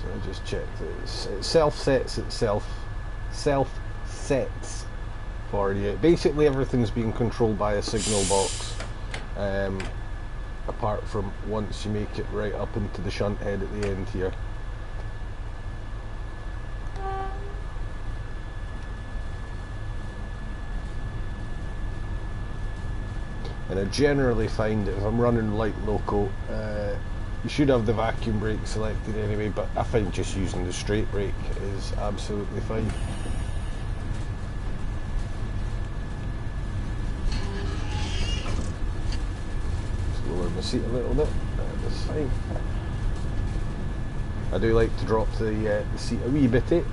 So I just checked this. It self-sets itself. Self-sets for you. Basically everything's being controlled by a signal box. Apart from once you make it right up into the shunt head at the end here. And I generally find that if I'm running light loco, you should have the vacuum brake selected anyway, but I find just using the straight brake is absolutely fine. Just lower my seat a little bit, that's fine. I do like to drop the seat a wee bit.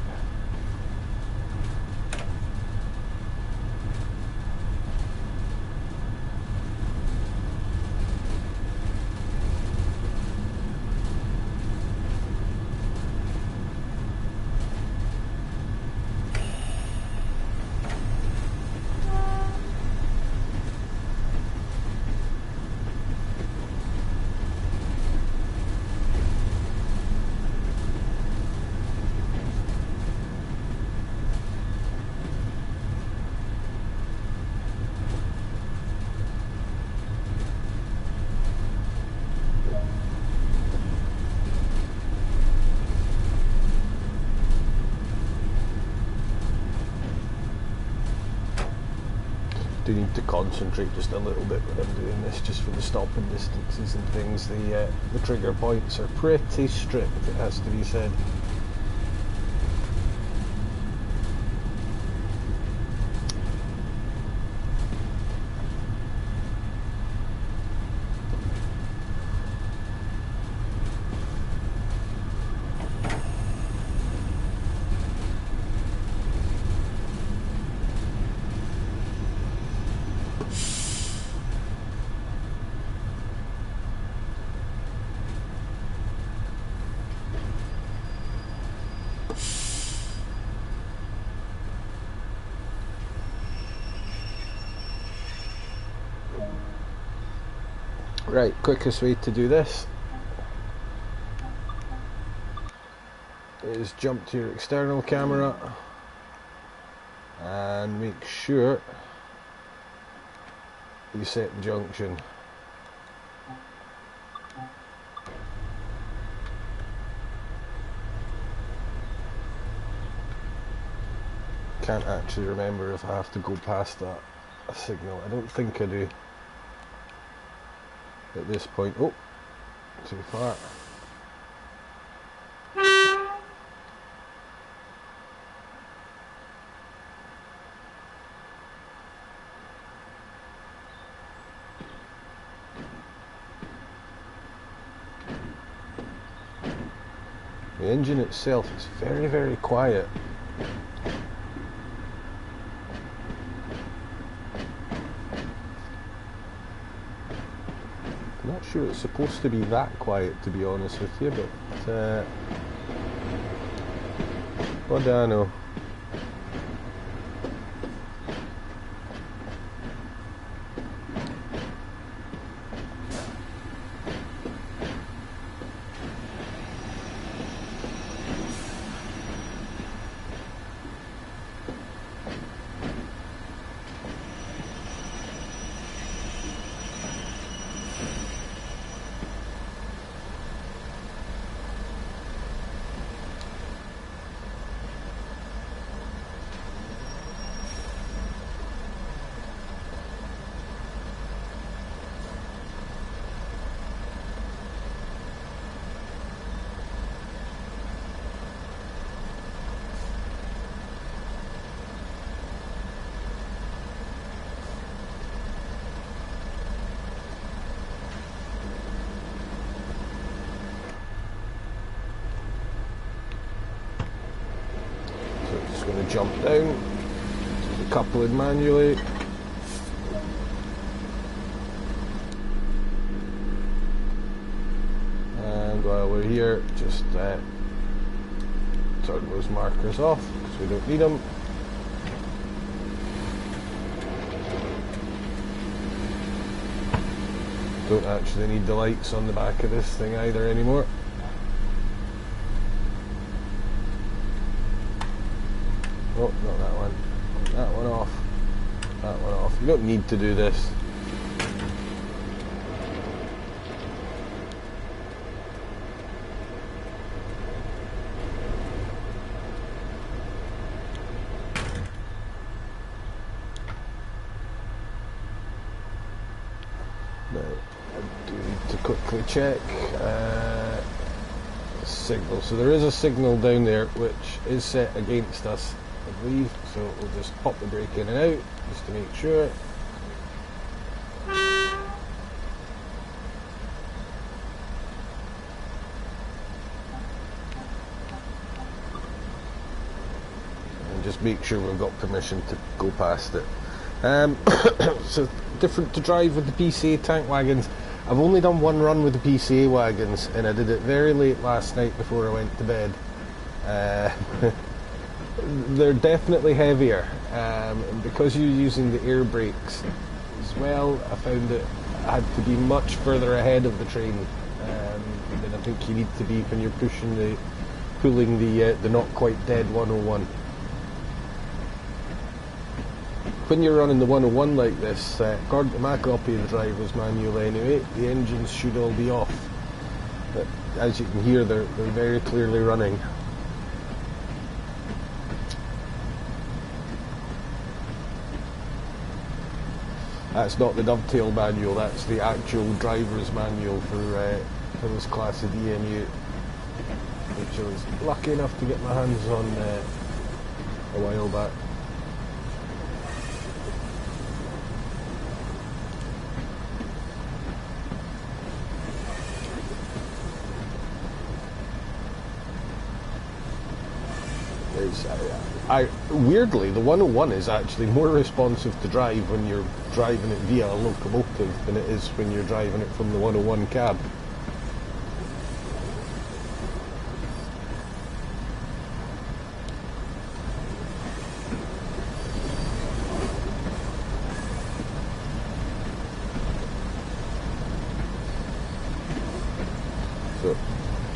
Do need to concentrate just a little bit when I'm doing this, just for the stopping distances and things. The trigger points are pretty strict, it has to be said. Right, quickest way to do this is jump to your external camera and make sure you set the junction. Can't actually remember if I have to go past that signal. I don't think I do at this point. Oh, too far. The engine itself is very, very quiet. I'm not sure it's supposed to be that quiet, to be honest with you, but what do I know? Going to jump down to the coupling manually, and while we're here, just turn those markers off because we don't need them. Don't actually need the lights on the back of this thing either anymore. Oh, not that one. That one off. That one off. You don't need to do this. Now, I do need to quickly check signal. So there is a signal down there which is set against us, I believe, so we'll just pop the brake in and out just to make sure. And just make sure we've got permission to go past it. So different to drive with the PCA tank wagons. I've only done one run with the PCA wagons, and I did it very late last night before I went to bed. They're definitely heavier, and because you're using the air brakes as well, I found that I had to be much further ahead of the train than I think you need to be when you're pulling the not quite dead 101. When you're running the 101 like this, according to my copy of the driver's manual anyway, the engines should all be off. But as you can hear, they're very clearly running. That's not the dovetail manual, that's the actual driver's manual for this class of DMU, which I was lucky enough to get my hands on a while back. Weirdly, the 101 is actually more responsive to drive when you're driving it via a locomotive than it is when you're driving it from the 101 cab.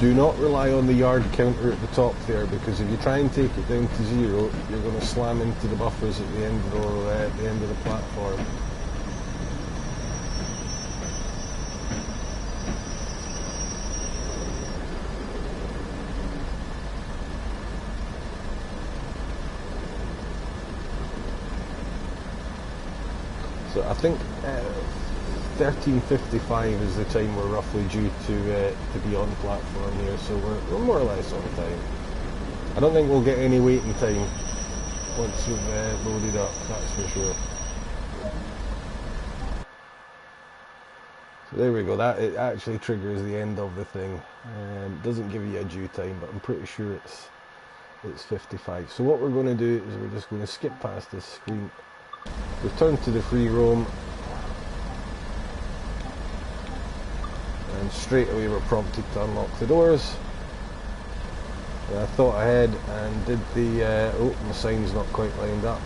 Do not rely on the yard counter at the top there, because if you try and take it down to 0, you're going to slam into the buffers at the end of the platform. So I think 13:55 is the time we're roughly due to be on platform here, so we're more or less on time. I don't think we'll get any waiting time once we've loaded up, that's for sure. So there we go, that it actually triggers the end of the thing. Doesn't give you a due time, but I'm pretty sure it's 55. So what we're going to do is we're just going to skip past this screen, return to the free roam, and straight away we're prompted to unlock the doors. And I thought ahead and did the oh, the sign's not quite lined up.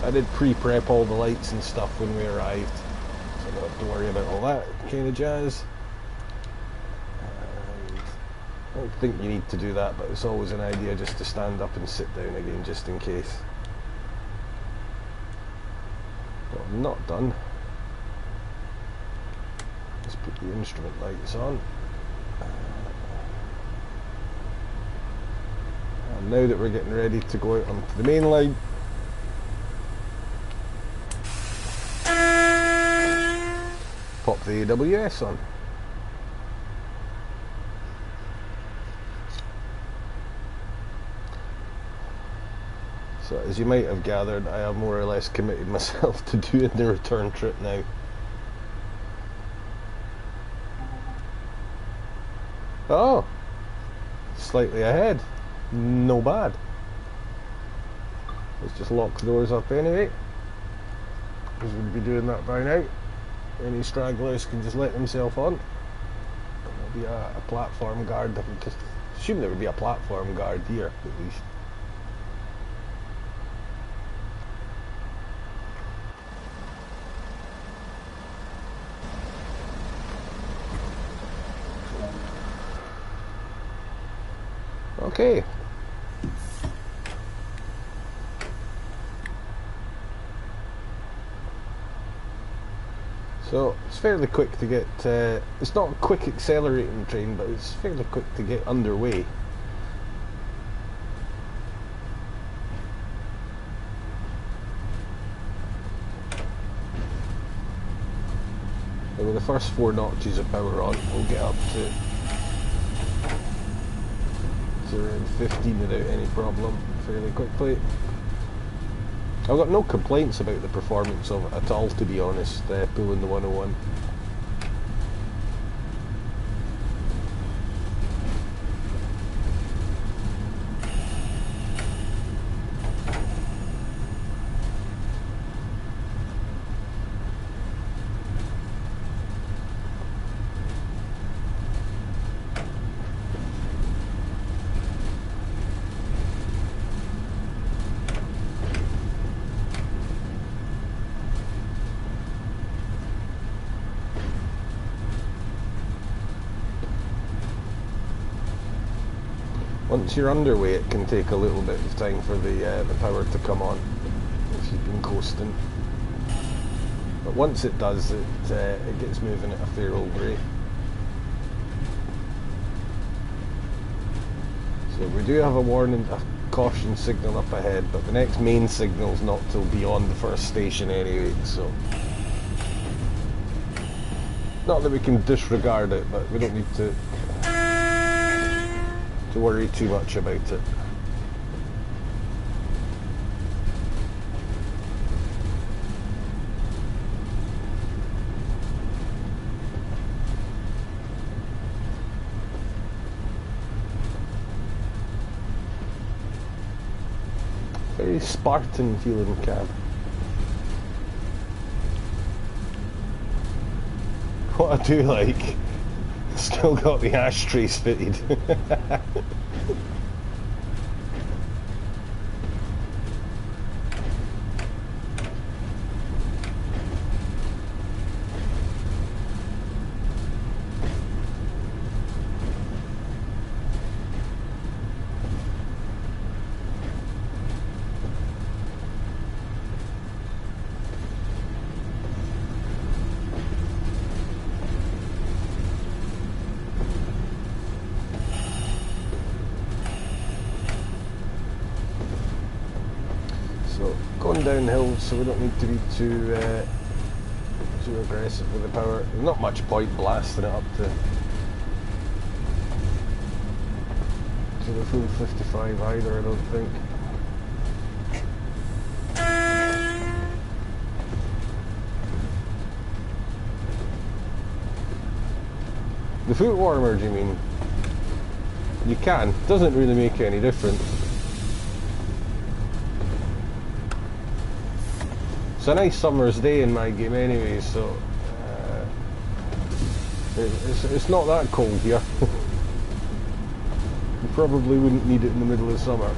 I did pre-prep all the lights and stuff when we arrived, so I don't have to worry about all that kind of jazz. And I don't think you need to do that, but it's always an idea just to stand up and sit down again, just in case. What I'm not done, let's put the instrument lights on. And now that we're getting ready to go out onto the main line, pop the AWS on. So as you might have gathered, I have more or less committed myself to doing the return trip now. Oh, slightly ahead. No bad. Let's just lock the doors up anyway, because we'll be doing that by now. Any stragglers can just let themselves on. There'll be a platform guard. I would just assume there would be a platform guard here at least. Okay. So it's fairly quick to get, it's not a quick accelerating train, but it's fairly quick to get underway. And with the first 4 notches of power on, we'll get up to around 15 without any problem fairly quickly. I've got no complaints about the performance of it at all, to be honest, pulling the 101. Once you're underway, it can take a little bit of time for the power to come on if you've been coasting. But once it does, it gets moving at a fair old rate. So we do have a warning, a caution signal up ahead, but the next main signal's not till beyond the first station anyway, so not that we can disregard it, but we don't need to worry too much about it. Very Spartan feeling cab. What I do like, still got the ashtrays fitted. downhill, so we don't need to be too aggressive with the power. There's not much point blasting it up to the full 55 either, I don't think. The foot warmer, do you mean? You can. Doesn't really make any difference. It's a nice summer's day in my game anyway, so it's not that cold here. You probably wouldn't need it in the middle of summer.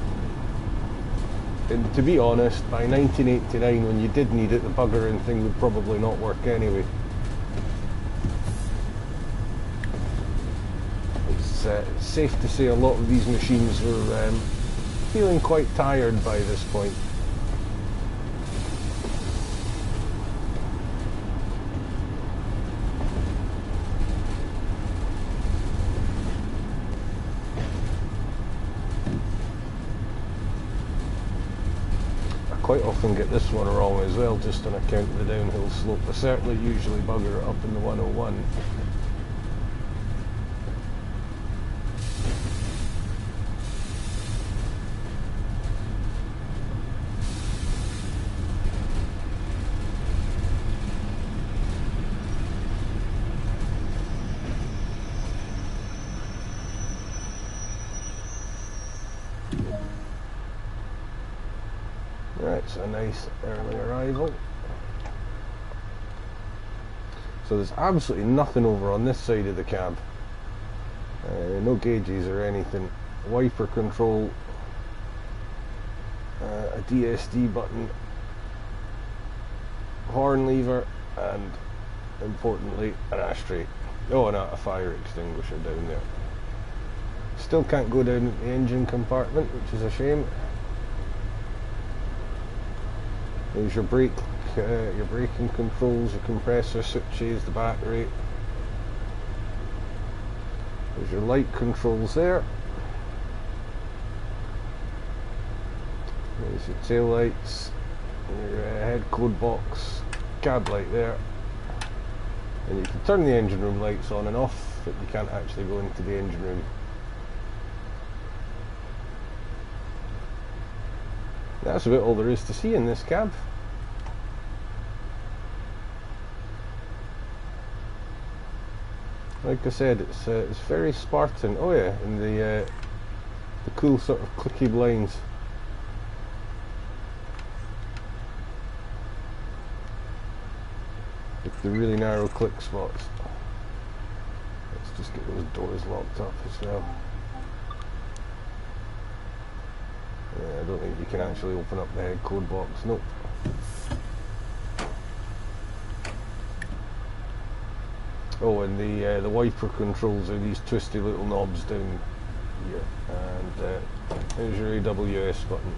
And to be honest, by 1989 when you did need it, the buggering thing would probably not work anyway. It's safe to say a lot of these machines were feeling quite tired by this point. I quite often get this one wrong as well, just on account of the downhill slope. I certainly usually bugger it up in the 101. Right, so a nice early arrival. So there's absolutely nothing over on this side of the cab. No gauges or anything. Wiper control, a DSD button, horn lever, and importantly an ashtray. Oh, and a fire extinguisher down there. Still can't go down the engine compartment, which is a shame. There's your brake, your braking controls, your compressor switches, the battery. There's your light controls there. There's your tail lights, your head code box, cab light there. And you can turn the engine room lights on and off, but you can't actually go into the engine room. That's about all there is to see in this cab. Like I said, it's very Spartan. Oh yeah, and the cool sort of clicky blinds. With the really narrow click spots. Let's just get those doors locked up as well. Yeah, I don't think you can actually open up the head code box. Nope. Oh, and the wiper controls are these twisty little knobs down here, and there's your AWS button.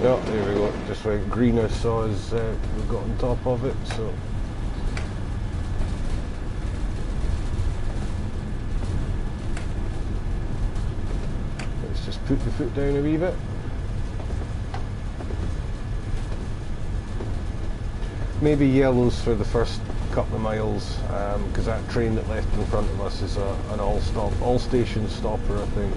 Oh, there we go, just went green I saw as we got on top of it, so let's just put the foot down a wee bit. Maybe yellows for the first couple of miles, because that train that left in front of us is an all station stopper, I think.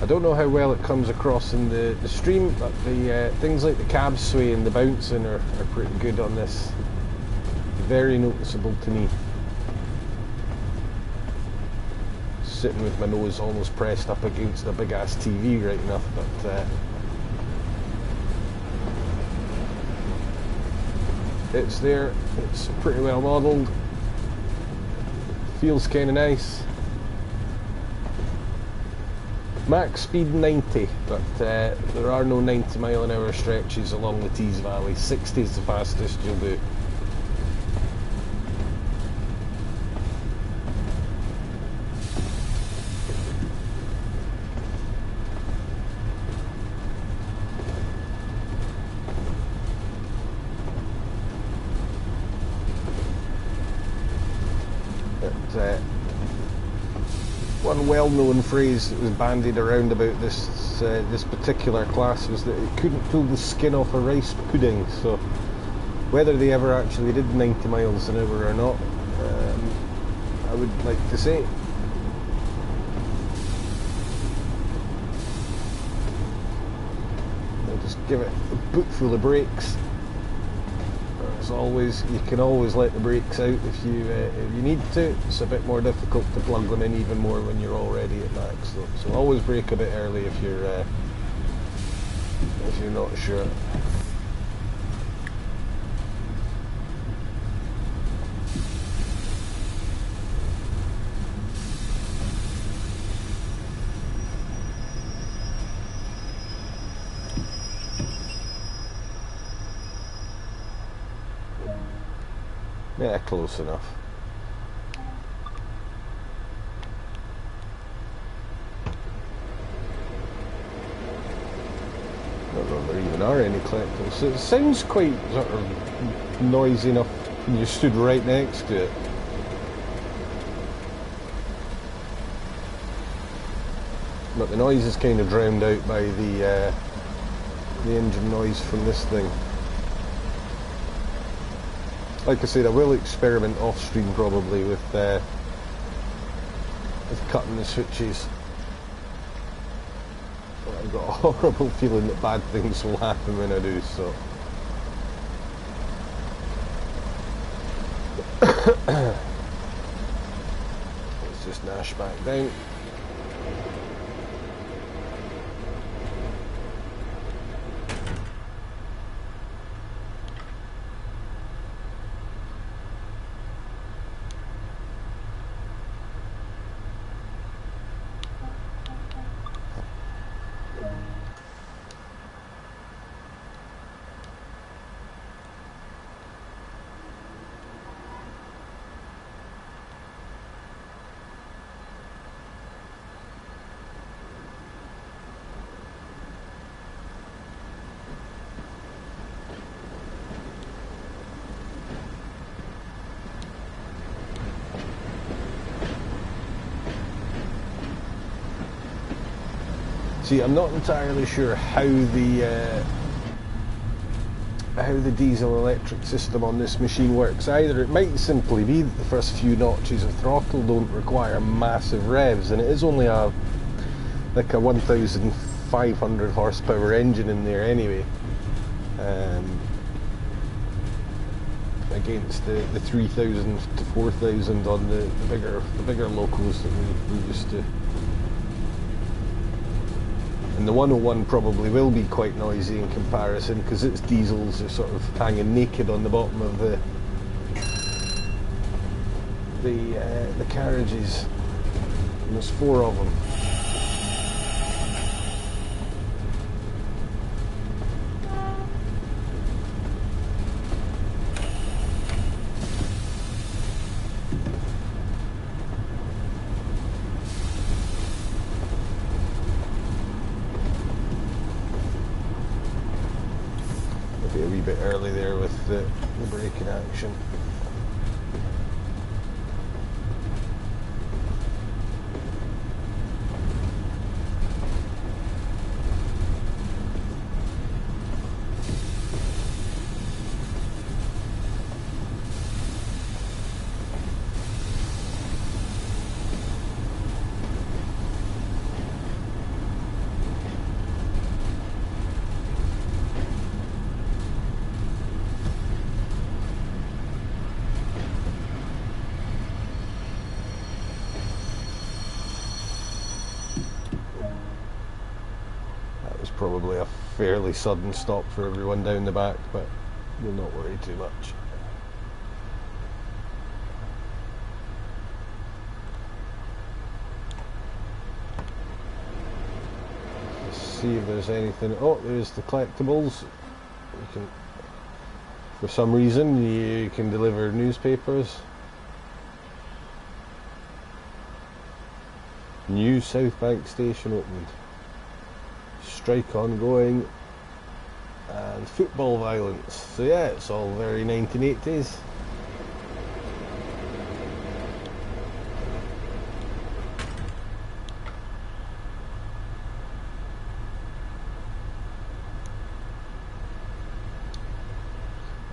I don't know how well it comes across in the stream, but the things like the cab sway and the bouncing are pretty good on this. very noticeable to me. Sitting with my nose almost pressed up against a big ass TV right enough, but it's there. It's pretty well modelled. Feels kind of nice. Max speed 90, but there are no 90-mile-an-hour stretches along the Tees Valley. 60 is the fastest you'll do. One well-known phrase that was bandied around about this particular class was that it couldn't pull the skin off a rice pudding. So whether they ever actually did 90 miles an hour or not, I would like to say. I'll just give it a boot full of brakes. As always, you can always let the brakes out if you need to. It's a bit more difficult to plug them in even more when you're already at max though. So always brake a bit early if you're not sure. Yeah, close enough. I don't know if there even are any collectibles. It sounds quite sort of noisy enough when you stood right next to it. But the noise is kind of drowned out by the engine noise from this thing. Like I said, I will experiment off stream probably with cutting the switches. But I've got a horrible feeling that bad things will happen when I do so. Let's just dash back down. See, I'm not entirely sure how the diesel electric system on this machine works either. It might simply be that the first few notches of throttle don't require massive revs, and it is only like a 1,500 horsepower engine in there anyway, against the 3,000 to 4,000 on the bigger locos that we used to. And the 101 probably will be quite noisy in comparison because its diesels are sort of hanging naked on the bottom of the carriages. And there's 4 of them. A wee bit early there with the braking action. probably a fairly sudden stop for everyone down the back, but we'll not worry too much. Let's see if there's anything. Oh, there's the collectibles. You can, for some reason, you can deliver newspapers. New South Bank station opened. Strike ongoing. And football violence. So yeah, it's all very 1980s.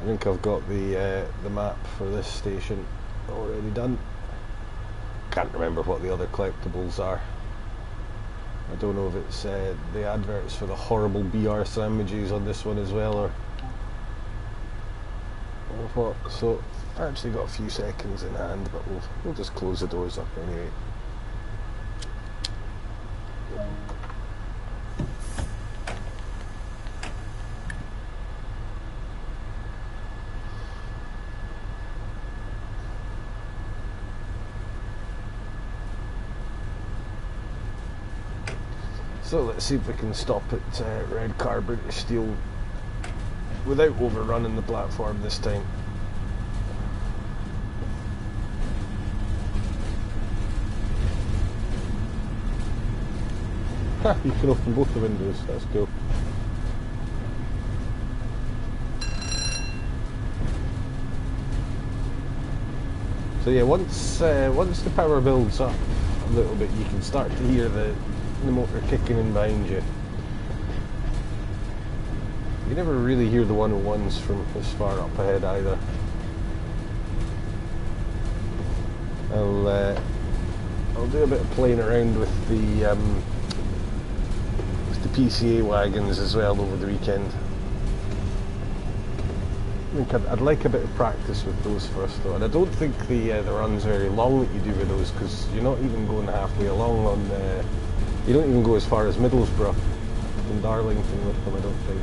I think I've got the map for this station already done. Can't remember what the other collectibles are. I don't know if it's the adverts for the horrible BR sandwiches on this one as well, or what. So I actually got a few seconds in hand, but we'll just close the doors up anyway. So let's see if we can stop at Red Car British Steel without overrunning the platform this time. Ha! You can open both the windows, that's cool. So yeah, once the power builds up a little bit, you can start to hear the motor kicking in behind you. You never really hear the 101s from this far up ahead either. I'll do a bit of playing around with the PCA wagons as well over the weekend. I think I'd like a bit of practice with those first though, and I don't think the run's very long that you do with those, because you're not even going halfway along on you don't even go as far as Middlesbrough and Darlington with them, I don't think.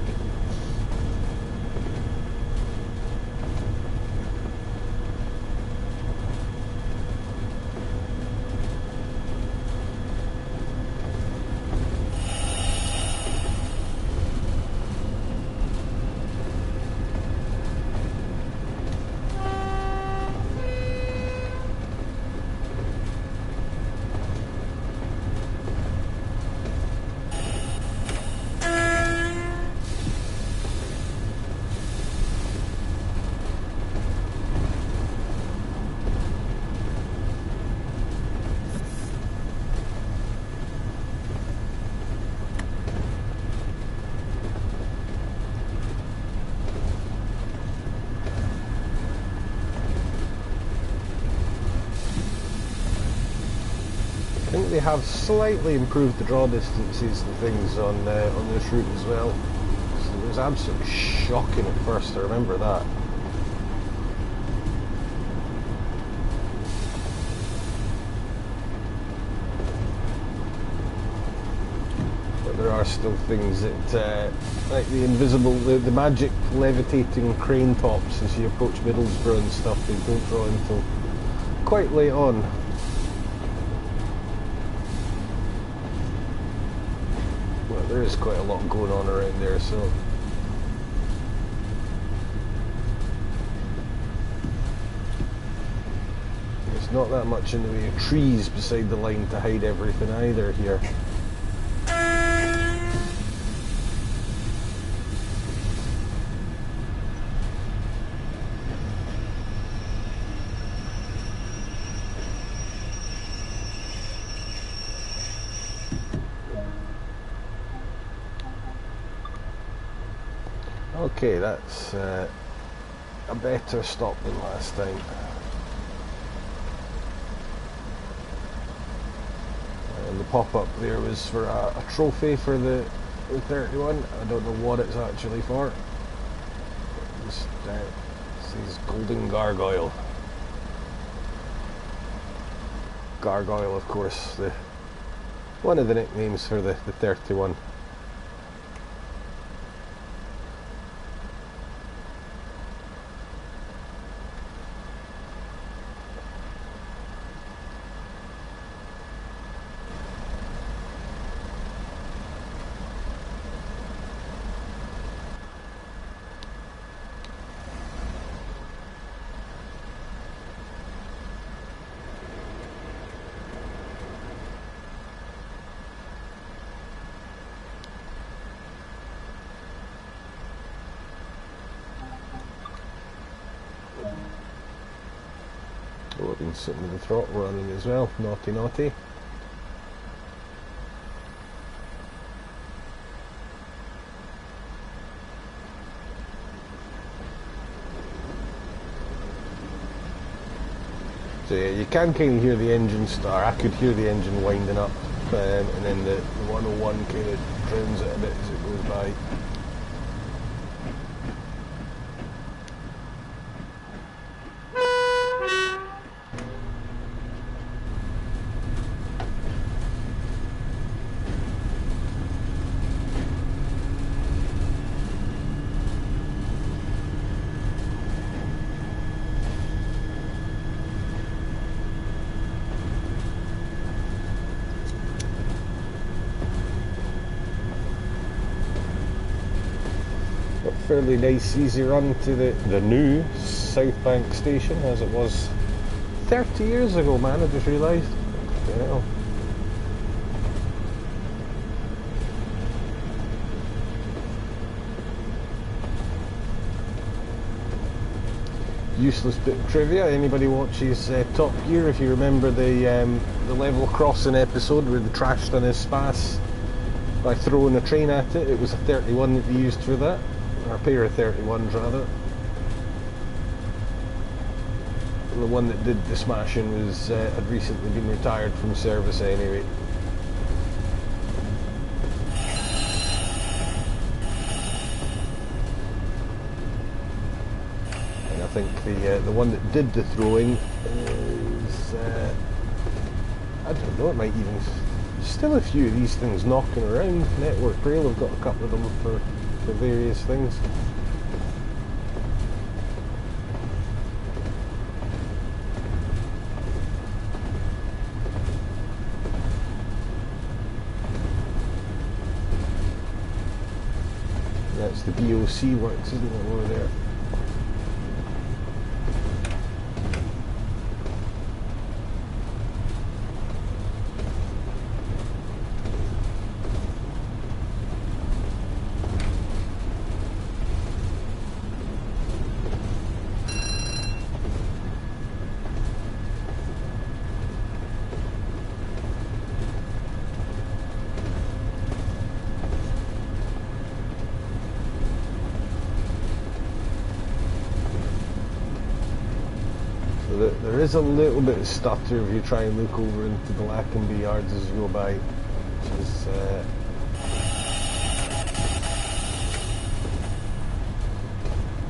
I think they have slightly improved the draw distances and things on this route as well. So it was absolutely shocking at first, I remember that. But there are still things that, like the invisible, the magic levitating crane tops as you approach Middlesbrough and stuff, they don't draw until quite late on. There is quite a lot going on around there, so there's not that much in the way of trees beside the line to hide everything either here. Okay, that's a better stop than last time. And the pop-up there was for a trophy for the 31. I don't know what it's actually for. It says Golden Gargoyle. Gargoyle, of course, one of the nicknames for the 31. I've been sitting with the throttle running as well, naughty naughty. So yeah, you can kind of hear the engine start. I could hear the engine winding up, and then the 101 kind of drowns it a bit as it goes by. Fairly nice easy run to the new South Bank station, as it was 30 years ago, man. I just realised. You know. Useless bit of trivia. Anybody watches Top Gear? If you remember the level crossing episode where they trashed on his spas by throwing a train at it, it was a 31 that they used for that. Or a pair of 31s rather. And the one that did the smashing was had recently been retired from service anyway. And I think the one that did the throwing is I don't know, it might even still a few of these things knocking around. Network Rail have got a couple of them for various things. That's the BOC works, isn't it, over there? There is a little bit of stutter if you try and look over into the Lackenby yards as you go by, which is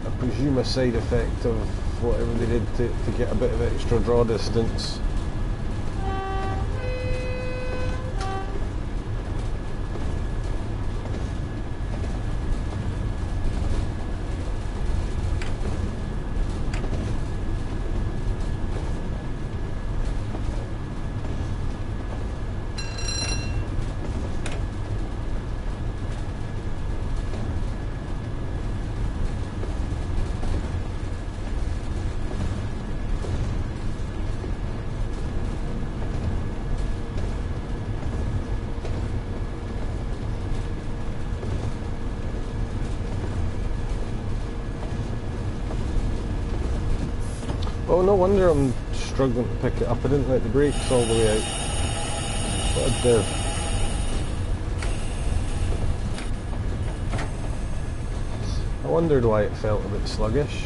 I presume a side effect of whatever they did to get a bit of extra draw distance. Oh, no wonder I'm struggling to pick it up. I didn't let the brakes all the way out. What a div. I wondered why it felt a bit sluggish.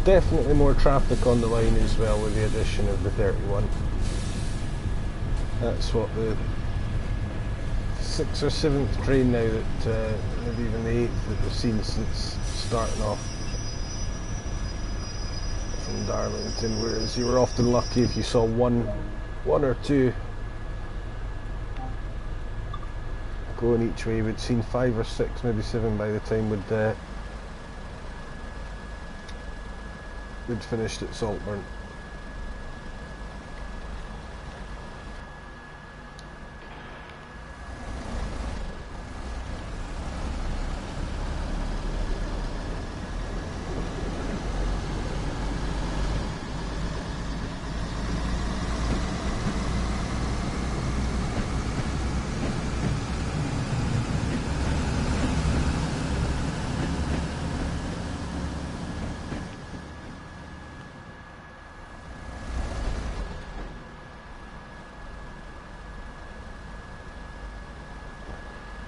Definitely more traffic on the line as well with the addition of the 31. That's what the 6th or 7th train now that, maybe even the 8th that we've seen since starting off from Darlington, whereas you were often lucky if you saw one or two going each way. We'd seen 5 or 6, maybe 7 by the time we'd finished at Saltburn.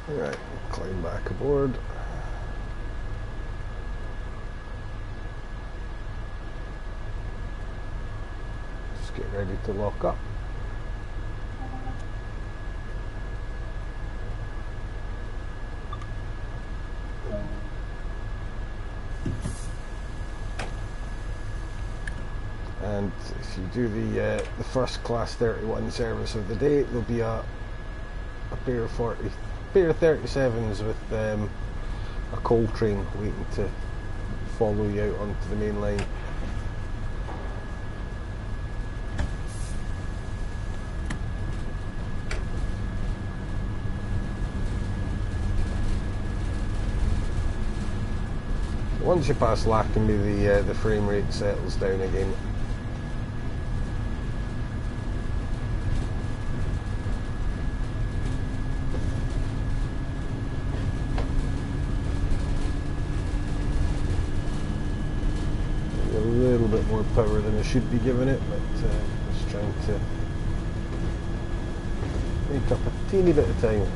Right, climb back aboard. Just get ready to lock up. And if you do the first class 31 service of the day, there'll be a pair of 37s with a coal train waiting to follow you out onto the main line. Once you pass Lackenby, the frame rate settles down again. A little bit more power than I should be giving it, but just trying to make up a teeny bit of time.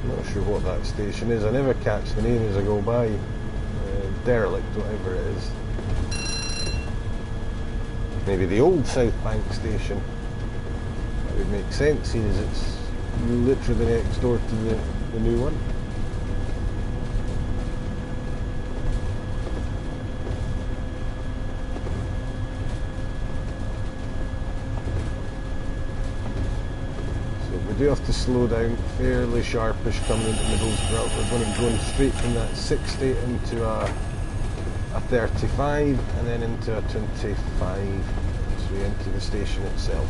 Not sure what that station is. I never catch the name as I go by. Derelict, whatever it is. Maybe the old South Bank station. That would make sense, seeing as it's literally next door to the new one. So we do have to slow down, fairly sharpish coming into Middlesbrough. We're going to be going straight from that 60 into a 35 and then into a 25 as we enter the station itself.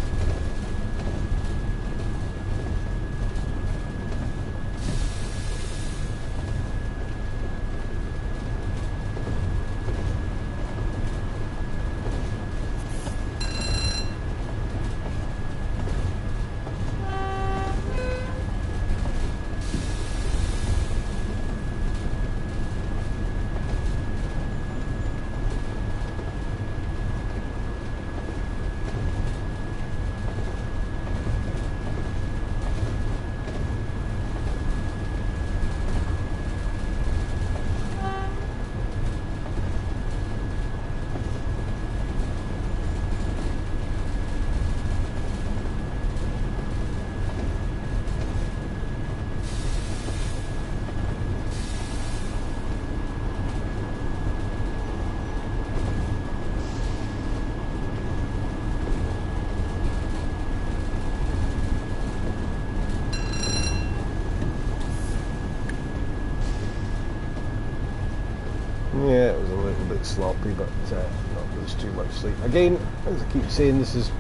Yeah, it was a little bit sloppy, but not lose too much sleep. Again, as I keep saying, this is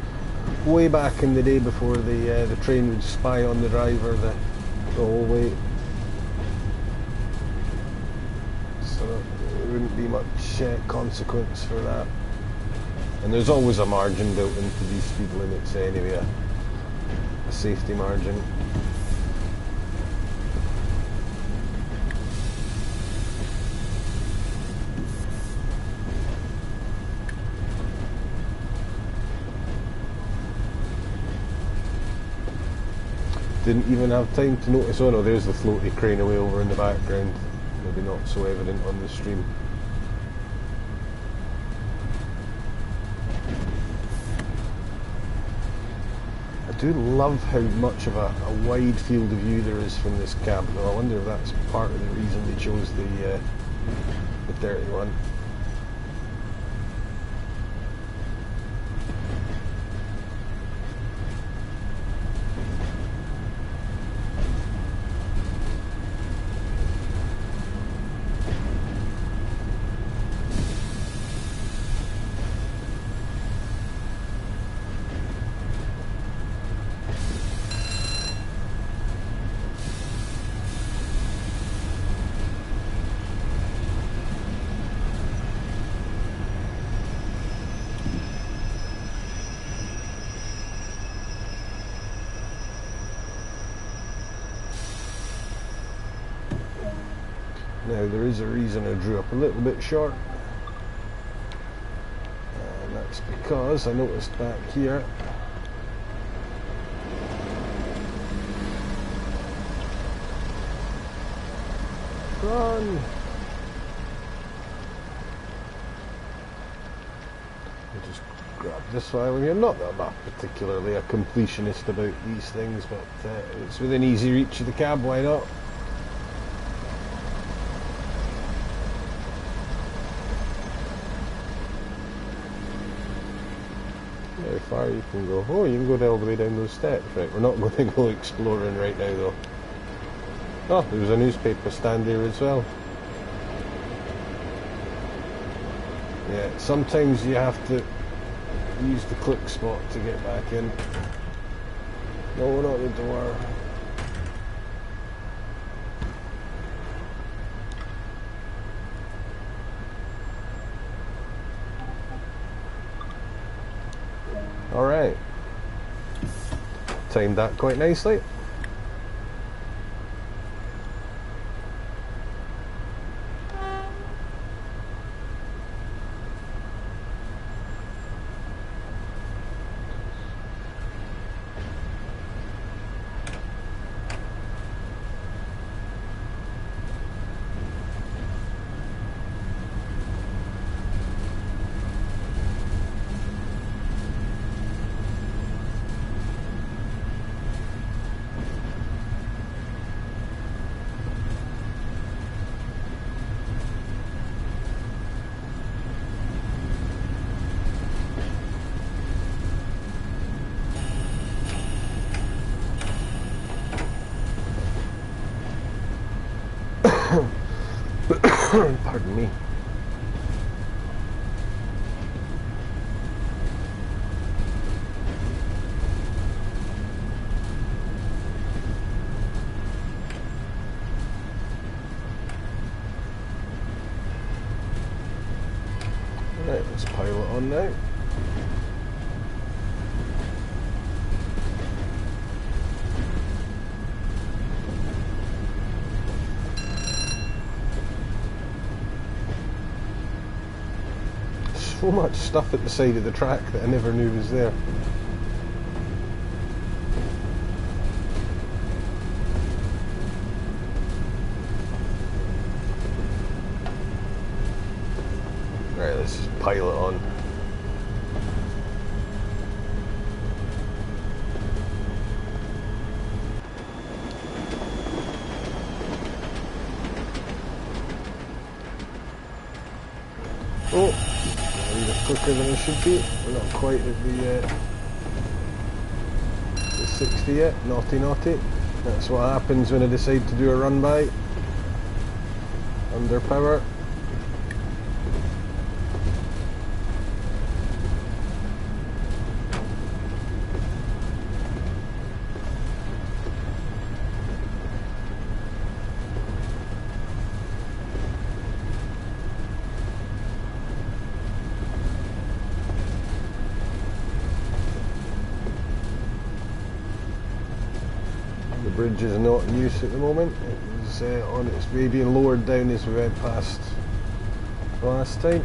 way back in the day before the train would spy on the driver the whole way. So there wouldn't be much consequence for that. And there's always a margin built into these speed limits anyway, a safety margin. Didn't even have time to notice, oh no, there's the floaty crane away over in the background, maybe not so evident on the stream. I do love how much of a wide field of view there is from this camp, though. I wonder if that's part of the reason they chose the 31. Now there is a reason I drew up a little bit short, and that's because I noticed back here run. I just grab this file here. Not that I'm not particularly a completionist about these things, but it's within easy reach of the cab, why not? How far you can go? Oh, you can go all the way down those steps. Right, we're not going to go exploring right now though. Oh, there was a newspaper stand there as well. Yeah, sometimes you have to use the click spot to get back in. No, not the door. Alright. Timed that quite nicely. Pardon me. Right, let's pile it on now. So much stuff at the side of the track that I never knew was there. Right, let's just pile it on. Oh! Quicker than it should be. We're not quite at the 60 yet. Naughty naughty. That's what happens when I decide to do a run by under power. The bridge is not in use at the moment. It was on its way being lowered down as we went past last time.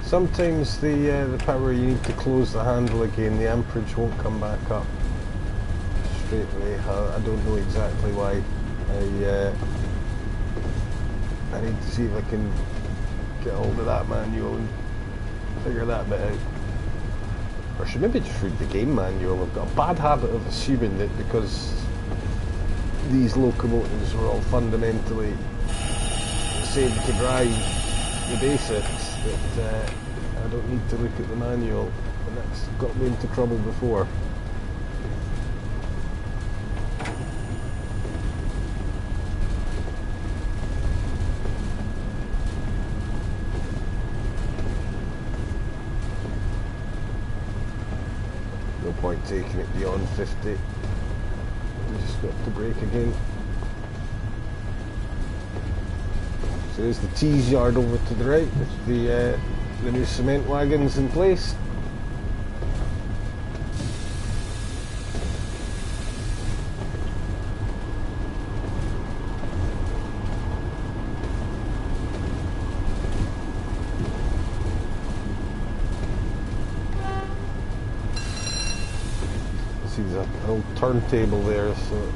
Sometimes the power, you need to close the handle again, the amperage won't come back up straight away. I don't know exactly why. I need to see if I can get hold of that manual and figure that bit out. Or I should maybe just read the game manual. I've got a bad habit of assuming that because these locomotives were all fundamentally the same to drive, the basics, that I don't need to look at the manual, and that's got me into trouble before. No point taking it beyond 50. You just got to brake again. So there's the tease yard over to the right with the new cement wagons in place. See, there's an old turntable there, so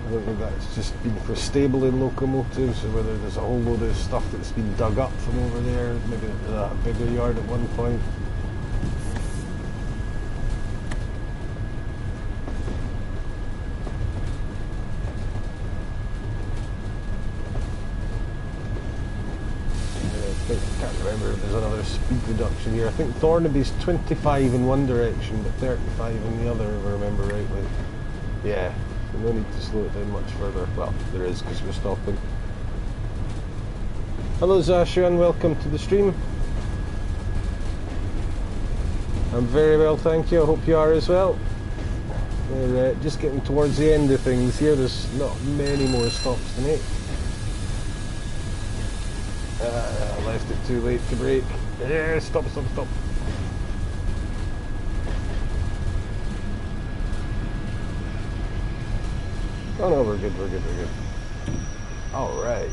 I don't know if that's just been for stabling locomotives or whether there's a whole load of stuff that's been dug up from over there. Maybe there's a bigger yard at one point. I can't remember if there's another speed reduction here. I think Thornaby's 25 in one direction but 35 in the other, if I remember rightly. Yeah. No need to slow it down much further. Well, there is because we're stopping. Hello Zasha and welcome to the stream. I'm very well, thank you. I hope you are as well. We're just getting towards the end of things here. There's not many more stops to make. I left it too late to brake. Yeah, stop. Oh no, we're good. Alright.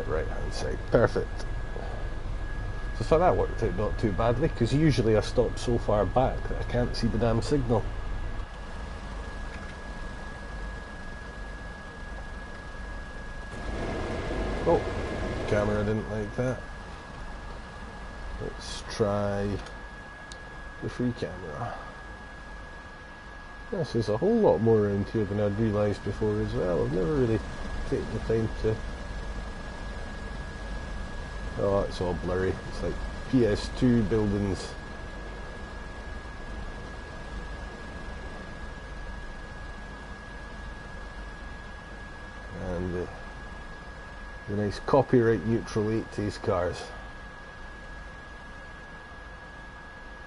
Right hand side, perfect. So for that worked out not too badly, because usually I stop so far back that I can't see the damn signal. Oh, camera didn't like that. Let's try the free camera. Yes, there's a whole lot more around here than I'd realised before as well. I've never really taken the time to... Oh, it's all blurry. It's like PS2 buildings. And the nice copyright neutral 80s cars.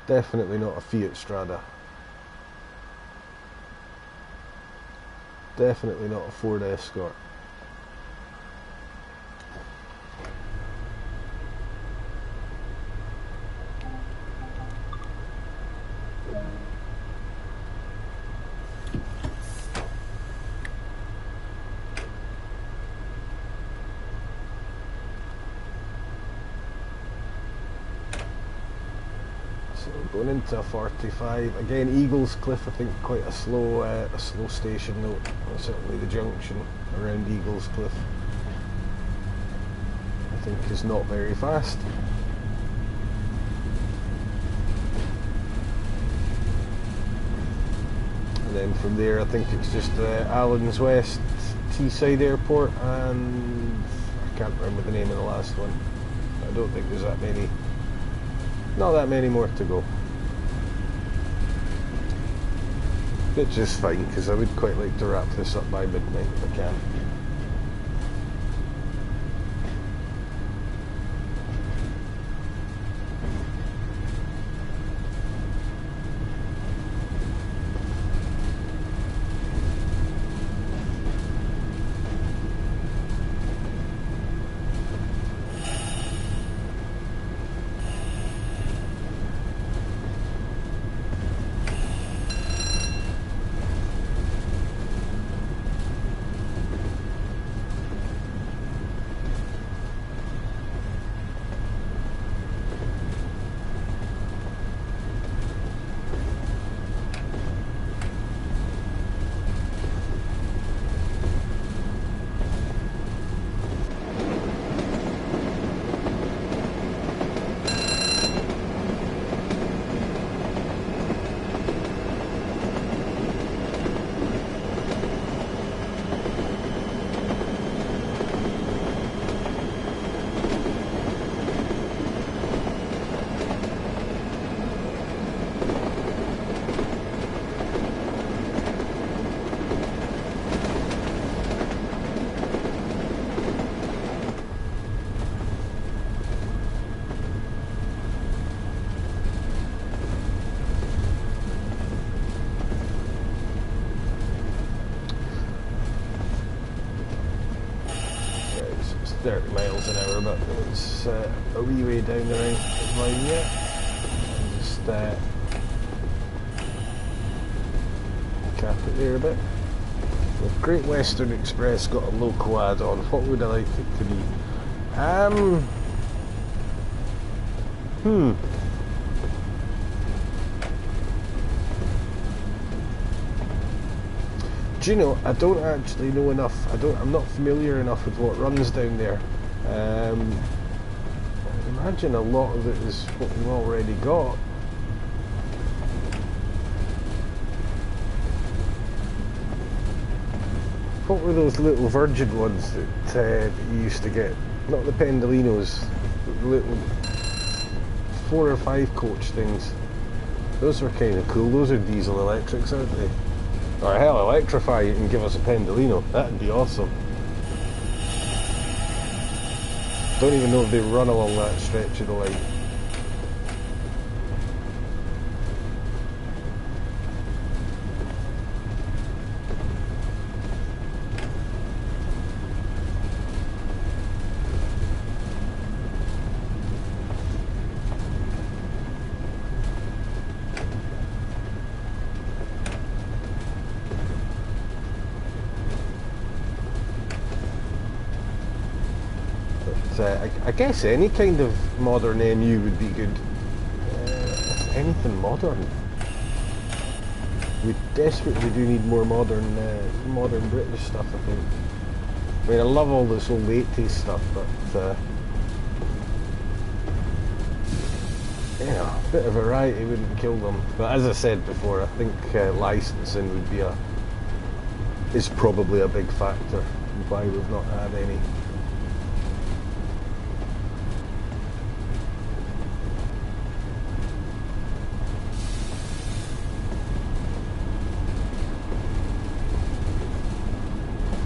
Definitely not a Fiat Strada. Definitely not a Ford Escort. Going into a 45 again. Eagles Cliff, I think quite a slow station note. Certainly the junction around Eagles Cliff, I think, is not very fast. And then from there, I think it's just Allen's West, Teesside Airport, and I can't remember the name of the last one. I don't think there's that many. Not that many more to go. Which is fine, because I would quite like to wrap this up by midnight if I can. 30 miles an hour, but it's a wee way down the right line yet. Just cap it there a bit. With Great Western Express got a local add-on, what would I like it to be? Do you know, I don't actually know enough. I'm not familiar enough with what runs down there. I imagine a lot of it is what we've already got. What were those little Virgin ones that you used to get? Not the Pendolinos, the little 4 or 5 coach things. Those were kind of cool. Those are diesel electrics, aren't they? Or hell, electrify it and give us a Pendolino. That'd be awesome. Don't even know if they run along that stretch of the line. I guess any kind of modern MU would be good. Anything modern. We desperately do need more modern British stuff, I think. I mean, I love all this old 80s stuff, but you know, a bit of variety wouldn't kill them. But as I said before, I think licensing would be is probably a big factor in why we've not had any.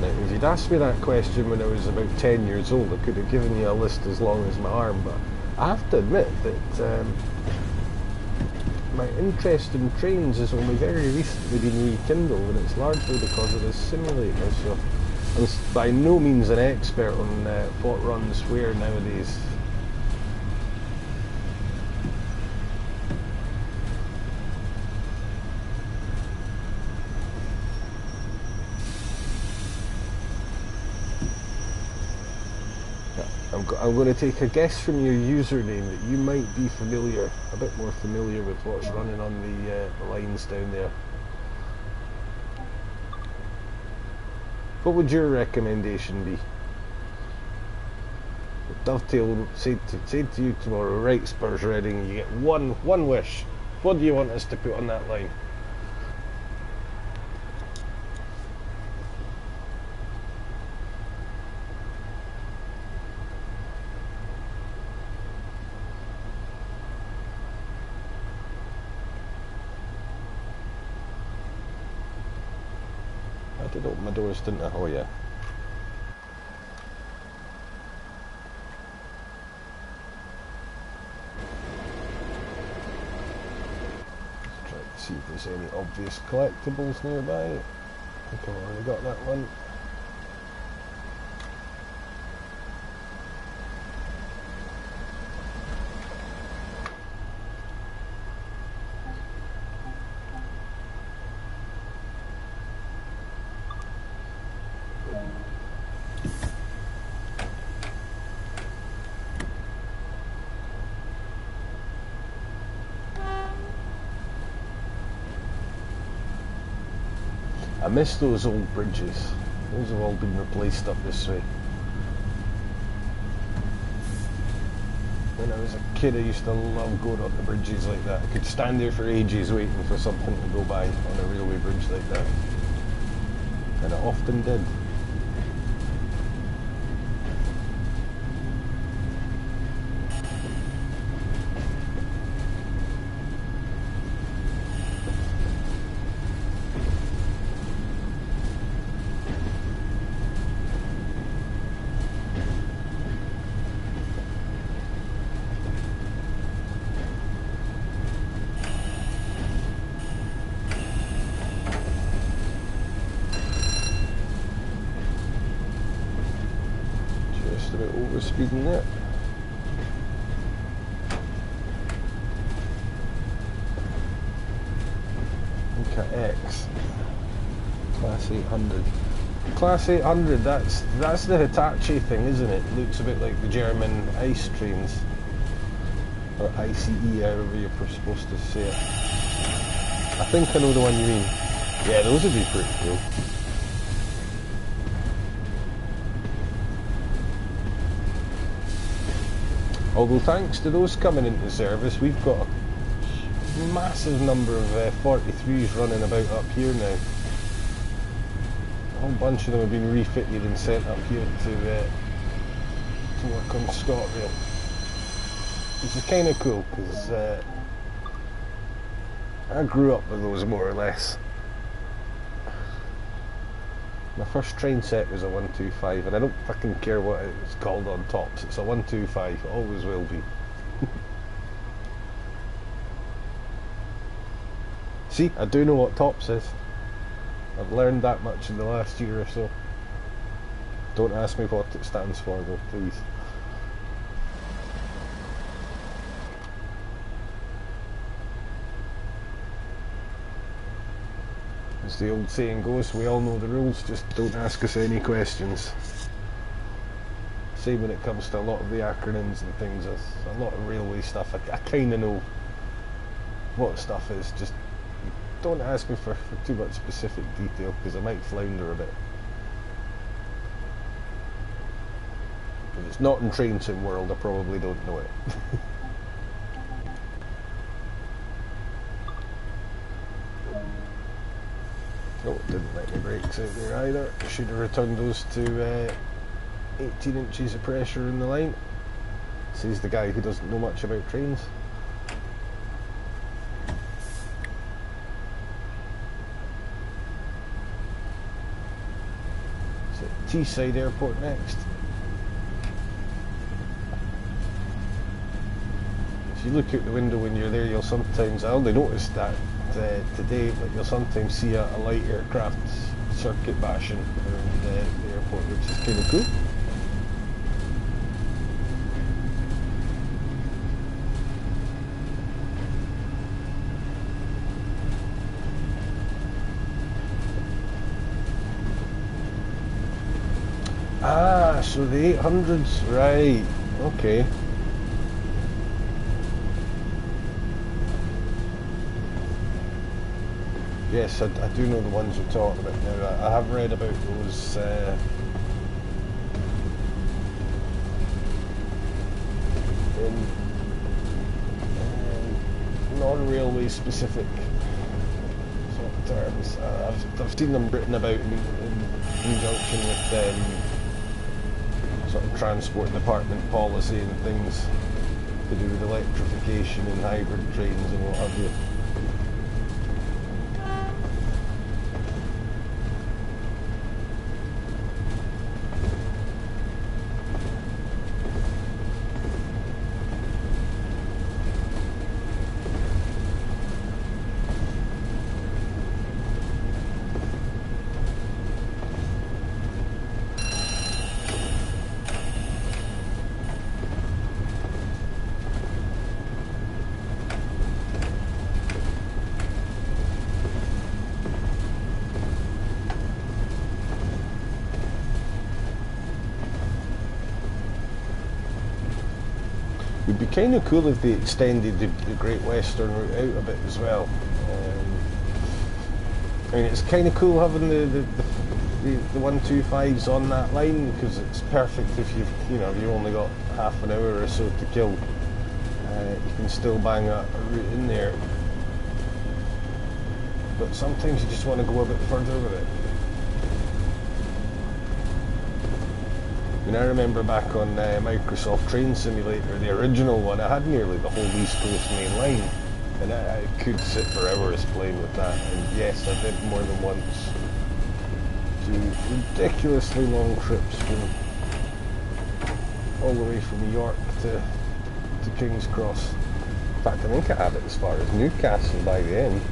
If you'd asked me that question when I was about 10 years old, I could have given you a list as long as my arm, but I have to admit that my interest in trains has only very recently been rekindled, and it's largely because of this simulator. So I'm by no means an expert on what runs where nowadays. I'm going to take a guess from your username that you might be a bit more familiar with what's running on the lines down there. What would your recommendation be? Dovetail say to you tomorrow, right, Spurs Reading, you get one wish. What do you want us to put on that line? I did open my doors, didn't I? Oh yeah. Let's try to see if there's any obvious collectibles nearby. I think I've already got that one. I miss those old bridges. Those have all been replaced up this way. When I was a kid, I used to love going up the bridges like that. I could stand there for ages waiting for something to go by on a railway bridge like that. And it often did. Just a bit over speeding there. Look at X. Class 800. Class 800, that's the Hitachi thing, isn't it? Looks a bit like the German ice trains. Or ICE, however you're supposed to say it. I think I know the one you mean. Yeah, those would be pretty cool. Although thanks to those coming into service, we've got a massive number of 43s running about up here now. A whole bunch of them have been refitted and sent up here to work on ScotRail, which is kind of cool because I grew up with those more or less. My first train set was a 125, and I don't fucking care what it's called on tops. It's a 125, always will be. See, I do know what tops is. I've learned that much in the last year or so. Don't ask me what it stands for though, please. As the old saying goes, we all know the rules, just don't ask us any questions. Same when it comes to a lot of the acronyms and things, a lot of railway stuff, I kind of know what stuff is, just don't ask me for too much specific detail because I might flounder a bit. If it's not in Train Sim world, I probably don't know it. Oh, it didn't let me brakes out there either. Should have returned those to 18 inches of pressure in the line. Says the guy who doesn't know much about trains. So Teesside Airport next. If you look out the window when you're there, you'll sometimes, I only noticed that today, but you'll sometimes see a light aircraft circuit bashing around the airport, which is kind of cool. Ah, so the 800s, right, okay. Yes, I do know the ones you're talking about now. I have read about those in non-railway specific sort of terms. I've seen them written about in conjunction with sort of transport department policy and things to do with electrification and hybrid trains and what have you. Would be kind of cool if they extended the Great Western route out a bit as well. I mean, it's kind of cool having the 125s on that line because it's perfect if you've only got half an hour or so to kill. You can still bang a route in there, but sometimes you just want to go a bit further with it. I mean, I remember back on Microsoft Train Simulator, the original one, I had nearly the whole East Coast main line, and I could sit for hours playing with that, and yes, I did more than once do ridiculously long trips from all the way from York to King's Cross. In fact, I think I had it as far as Newcastle by the end.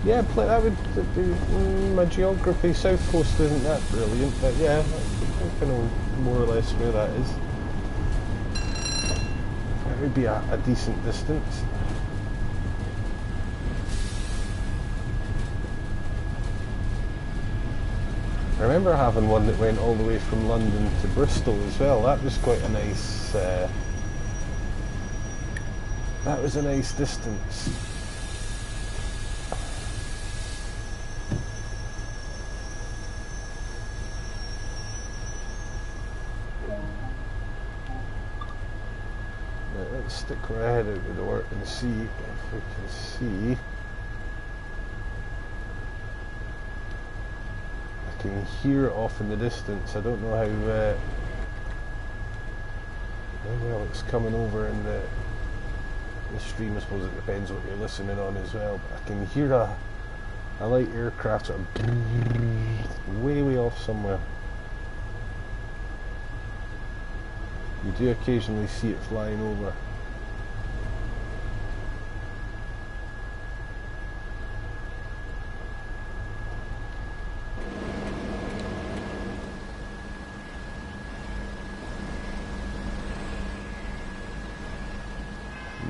Yeah, that would be my geography. South Coast isn't that brilliant, but yeah, I kind of more or less where that is. It would be a decent distance. I remember having one that went all the way from London to Bristol as well. That was quite a nice. That was a nice distance. Right, let's stick our head out the door and see if we can see. I can hear it off in the distance. I don't know how well it's coming over in the stream. I suppose it depends what you're listening on as well. But I can hear a light aircraft sort of way off somewhere. You do occasionally see it flying over.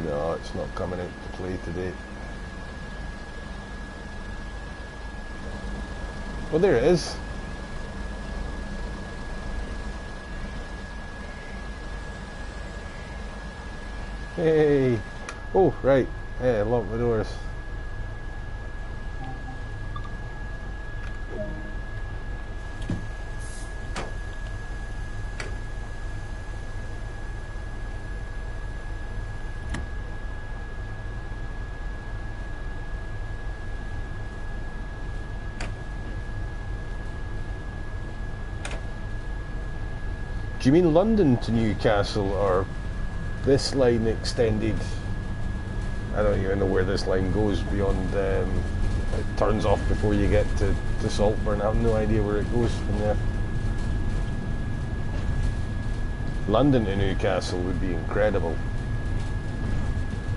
No, it's not coming out to play today. Well, there it is. Hey! Oh, right. Yeah, lock the doors. Do you mean London to Newcastle, or this line extended? I don't even know where this line goes beyond. It turns off before you get to Saltburn. I have no idea where it goes from there. London to Newcastle would be incredible.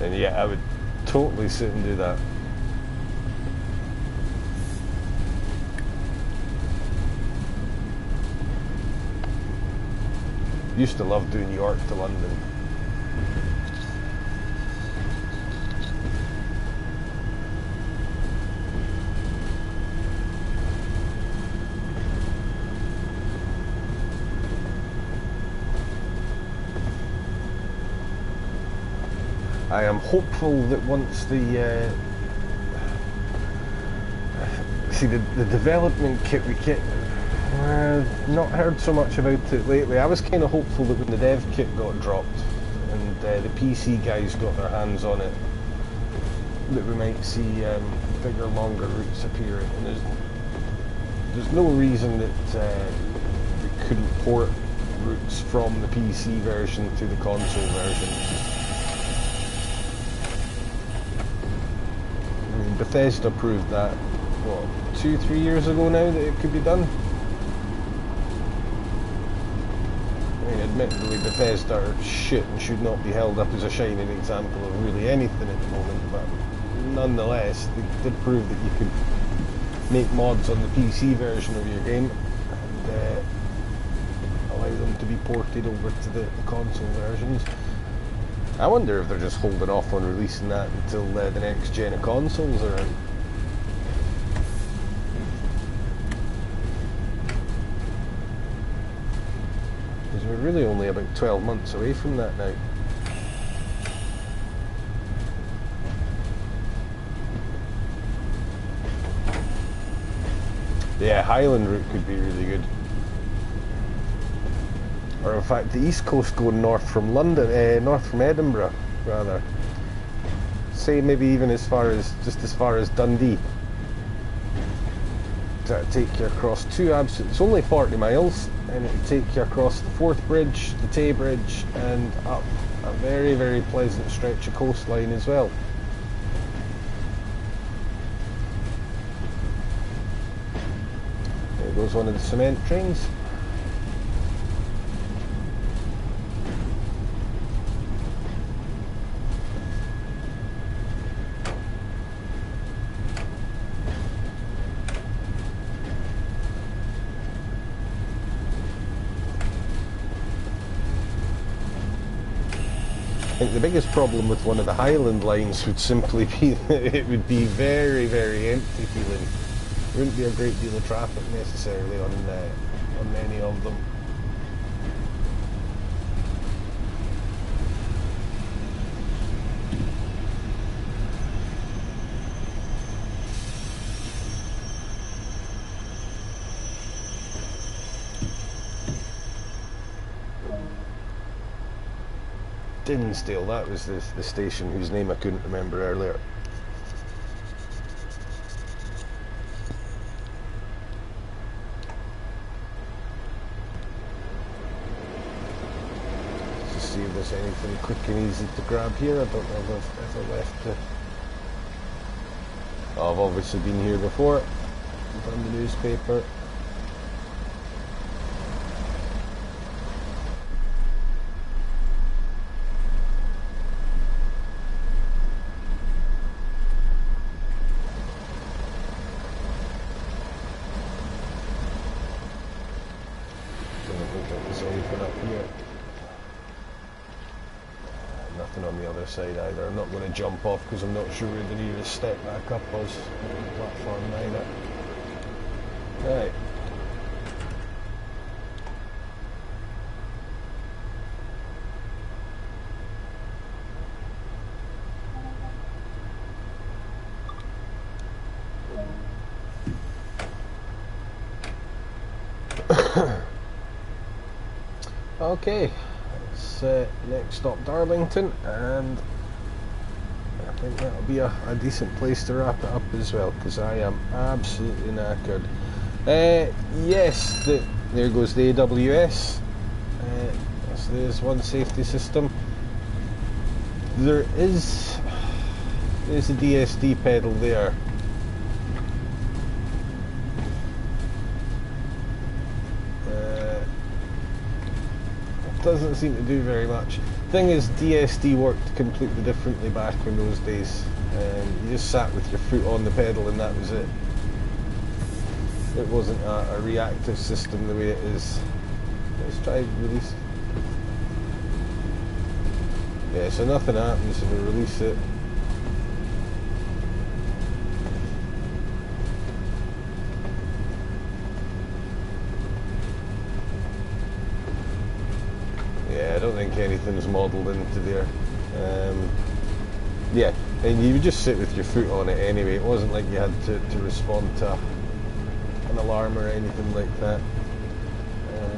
And yeah, I would totally sit and do that. Used to love doing York to London. I am hopeful that once the the development kit we get. Not heard so much about it lately. I was kind of hopeful that when the dev kit got dropped and the PC guys got their hands on it, that we might see bigger, longer routes appear. And there's no reason that we couldn't port routes from the PC version to the console version. I mean, Bethesda proved that, what, 2-3 years ago now, that it could be done. Admittedly, Bethesda are shit and should not be held up as a shining example of really anything at the moment, but nonetheless, they did prove that you could make mods on the PC version of your game and allow them to be ported over to the console versions. I wonder if they're just holding off on releasing that until the next gen of consoles are out. We're really only about 12 months away from that now. Yeah, Highland route could be really good. Or in fact, the East Coast going north from London, north from Edinburgh, rather. Say maybe even as far as Dundee. That'd take you across it's only 40 miles. And it would take you across the Forth Bridge, the Tay Bridge, and up a very, very pleasant stretch of coastline as well. There goes one of the cement trains. think the biggest problem with one of the Highland lines would simply be that it would be very, very empty feeling. There wouldn't be a great deal of traffic necessarily on many of them. Dinsdale, that was the station whose name I couldn't remember earlier. Just see if there's anything quick and easy to grab here. I don't know if I've ever left the... Oh, I've obviously been here before. Done the newspaper. Nothing on the other side either. I'm not going to jump off because I'm not sure where the nearest step back up was on the platform either. Right. Okay, it's next stop Darlington, and I think that'll be a decent place to wrap it up as well, because I am absolutely knackered. Yes, there goes the AWS. So there's one safety system. There's a DSD pedal there. Doesn't seem to do very much. Thing is, DSD worked completely differently back in those days. You just sat with your foot on the pedal and that was it. It wasn't a reactive system the way it is. Let's try release. Yeah, so nothing happens if we release it. I don't think anything's modelled into there. Yeah, and you would just sit with your foot on it anyway. It wasn't like you had to respond to an alarm or anything like that.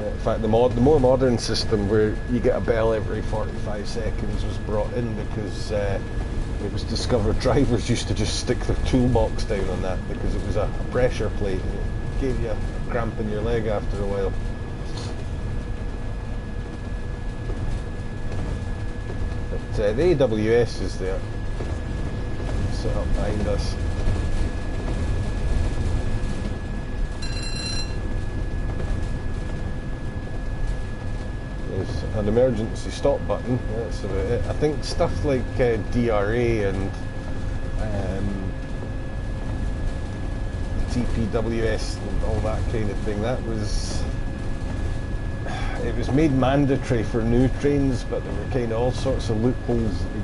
In fact, the more modern system where you get a bell every 45 seconds was brought in because it was discovered drivers used to just stick their toolbox down on that because it was a pressure plate and it gave you a cramp in your leg after a while. The AWS is there, set up behind us. There's an emergency stop button, that's about it. I think stuff like DRA and TPWS and all that kind of thing, it was made mandatory for new trains, but there were kind of all sorts of loopholes that we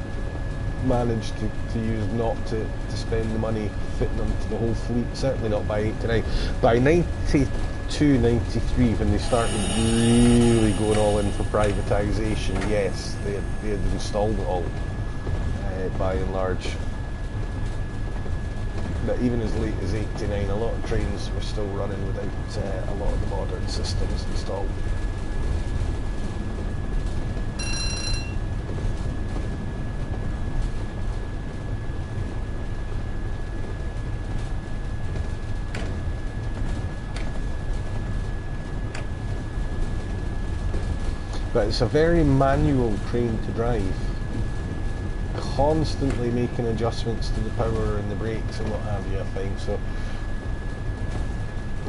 managed to use not to spend the money fitting them to the whole fleet, certainly not by 89. By 92, 93, when they started really going all in for privatisation, yes, they had installed it all, by and large. But even as late as 89, a lot of trains were still running without a lot of the modern systems installed. But it's a very manual train to drive, constantly making adjustments to the power and the brakes and what have you, I think. So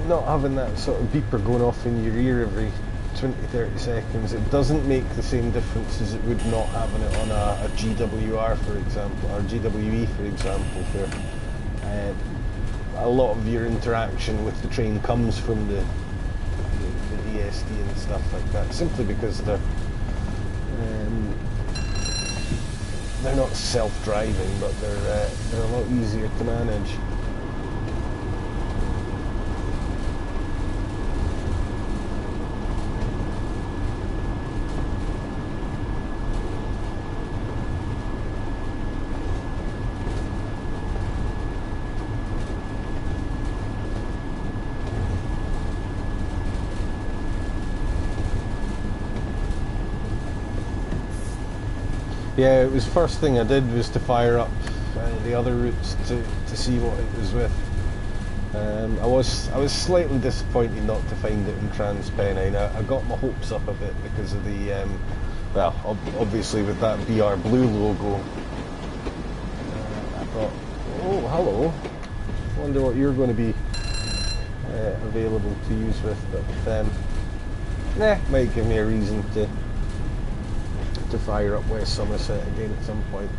not having that sort of beeper going off in your ear every 20-30 seconds, it doesn't make the same difference as it would not having it on a GWR, for example, or GWE, for example, where a lot of your interaction with the train comes from the DSD and stuff like that, simply because they're they're not self-driving, but they're a lot easier to manage. Yeah, it was first thing I did was to fire up the other routes to see what it was with. I was slightly disappointed not to find it in Transpennine. I got my hopes up a bit because of the well, obviously with that BR Blue logo. I thought, oh hello, I wonder what you're going to be available to use with, but might give me a reason to fire up West Somerset again at some point.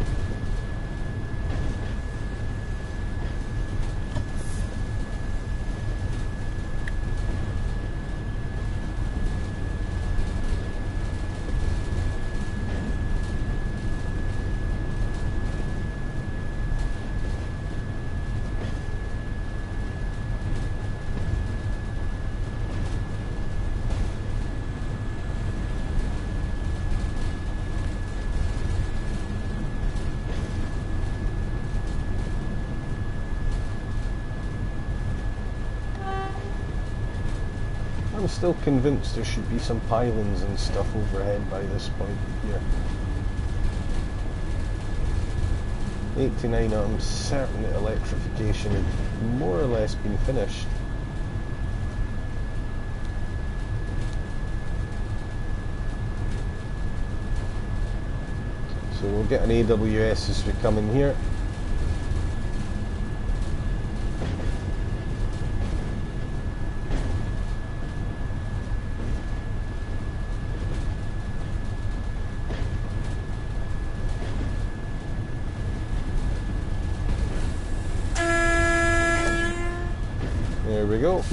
I'm still convinced there should be some pylons and stuff overhead by this point here. 89, I'm certain that electrification had more or less been finished. So we'll get an AWS as we come in here. There we go.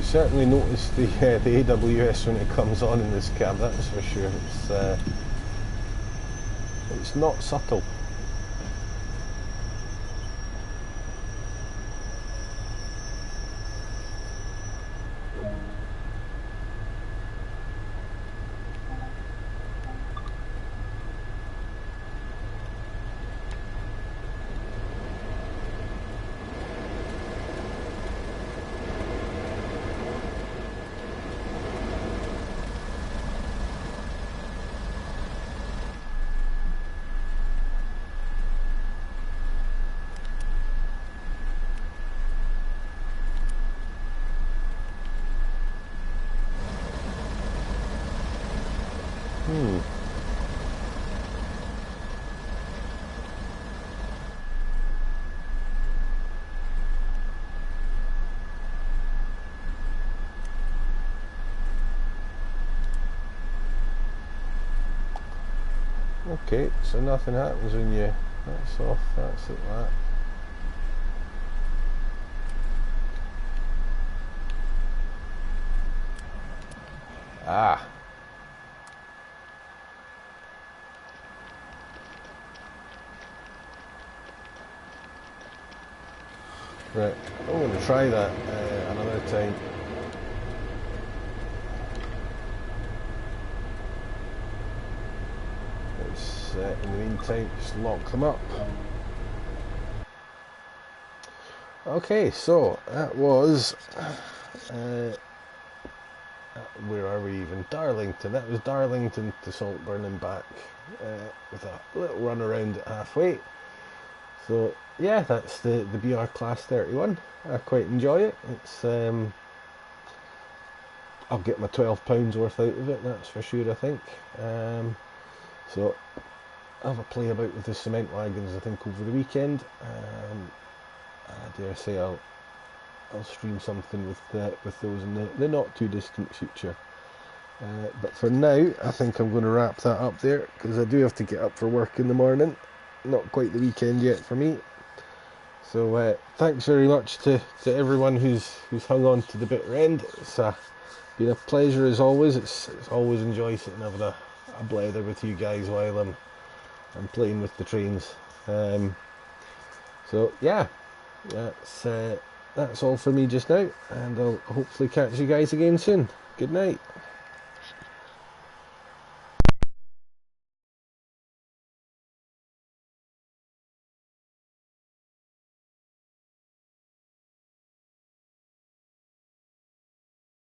Certainly notice the AWS when it comes on in this cab, that's for sure. It's not subtle. Okay, so nothing happens when you that's off, that's it that. Ah. Right, I'm going to try that another time. Let's, in the meantime, just lock them up. Okay, so that was, where are we even? Darlington. That was Darlington to Saltburn and back with a little run around at halfway. So yeah, that's the BR Class 31. I quite enjoy it. It's I'll get my £12 worth out of it, that's for sure, I think. So I'll have a play about with the cement wagons, I think, over the weekend. I dare say I'll stream something with those in the not too distant future. But for now, I think I'm going to wrap that up there, because I do have to get up for work in the morning. Not quite the weekend yet for me. So thanks very much to everyone who's hung on to the bitter end. It's been a pleasure as always. It's always enjoy sitting having a blather with you guys while I'm playing with the trains. So yeah, that's all for me just now, and I'll hopefully catch you guys again soon. Good night.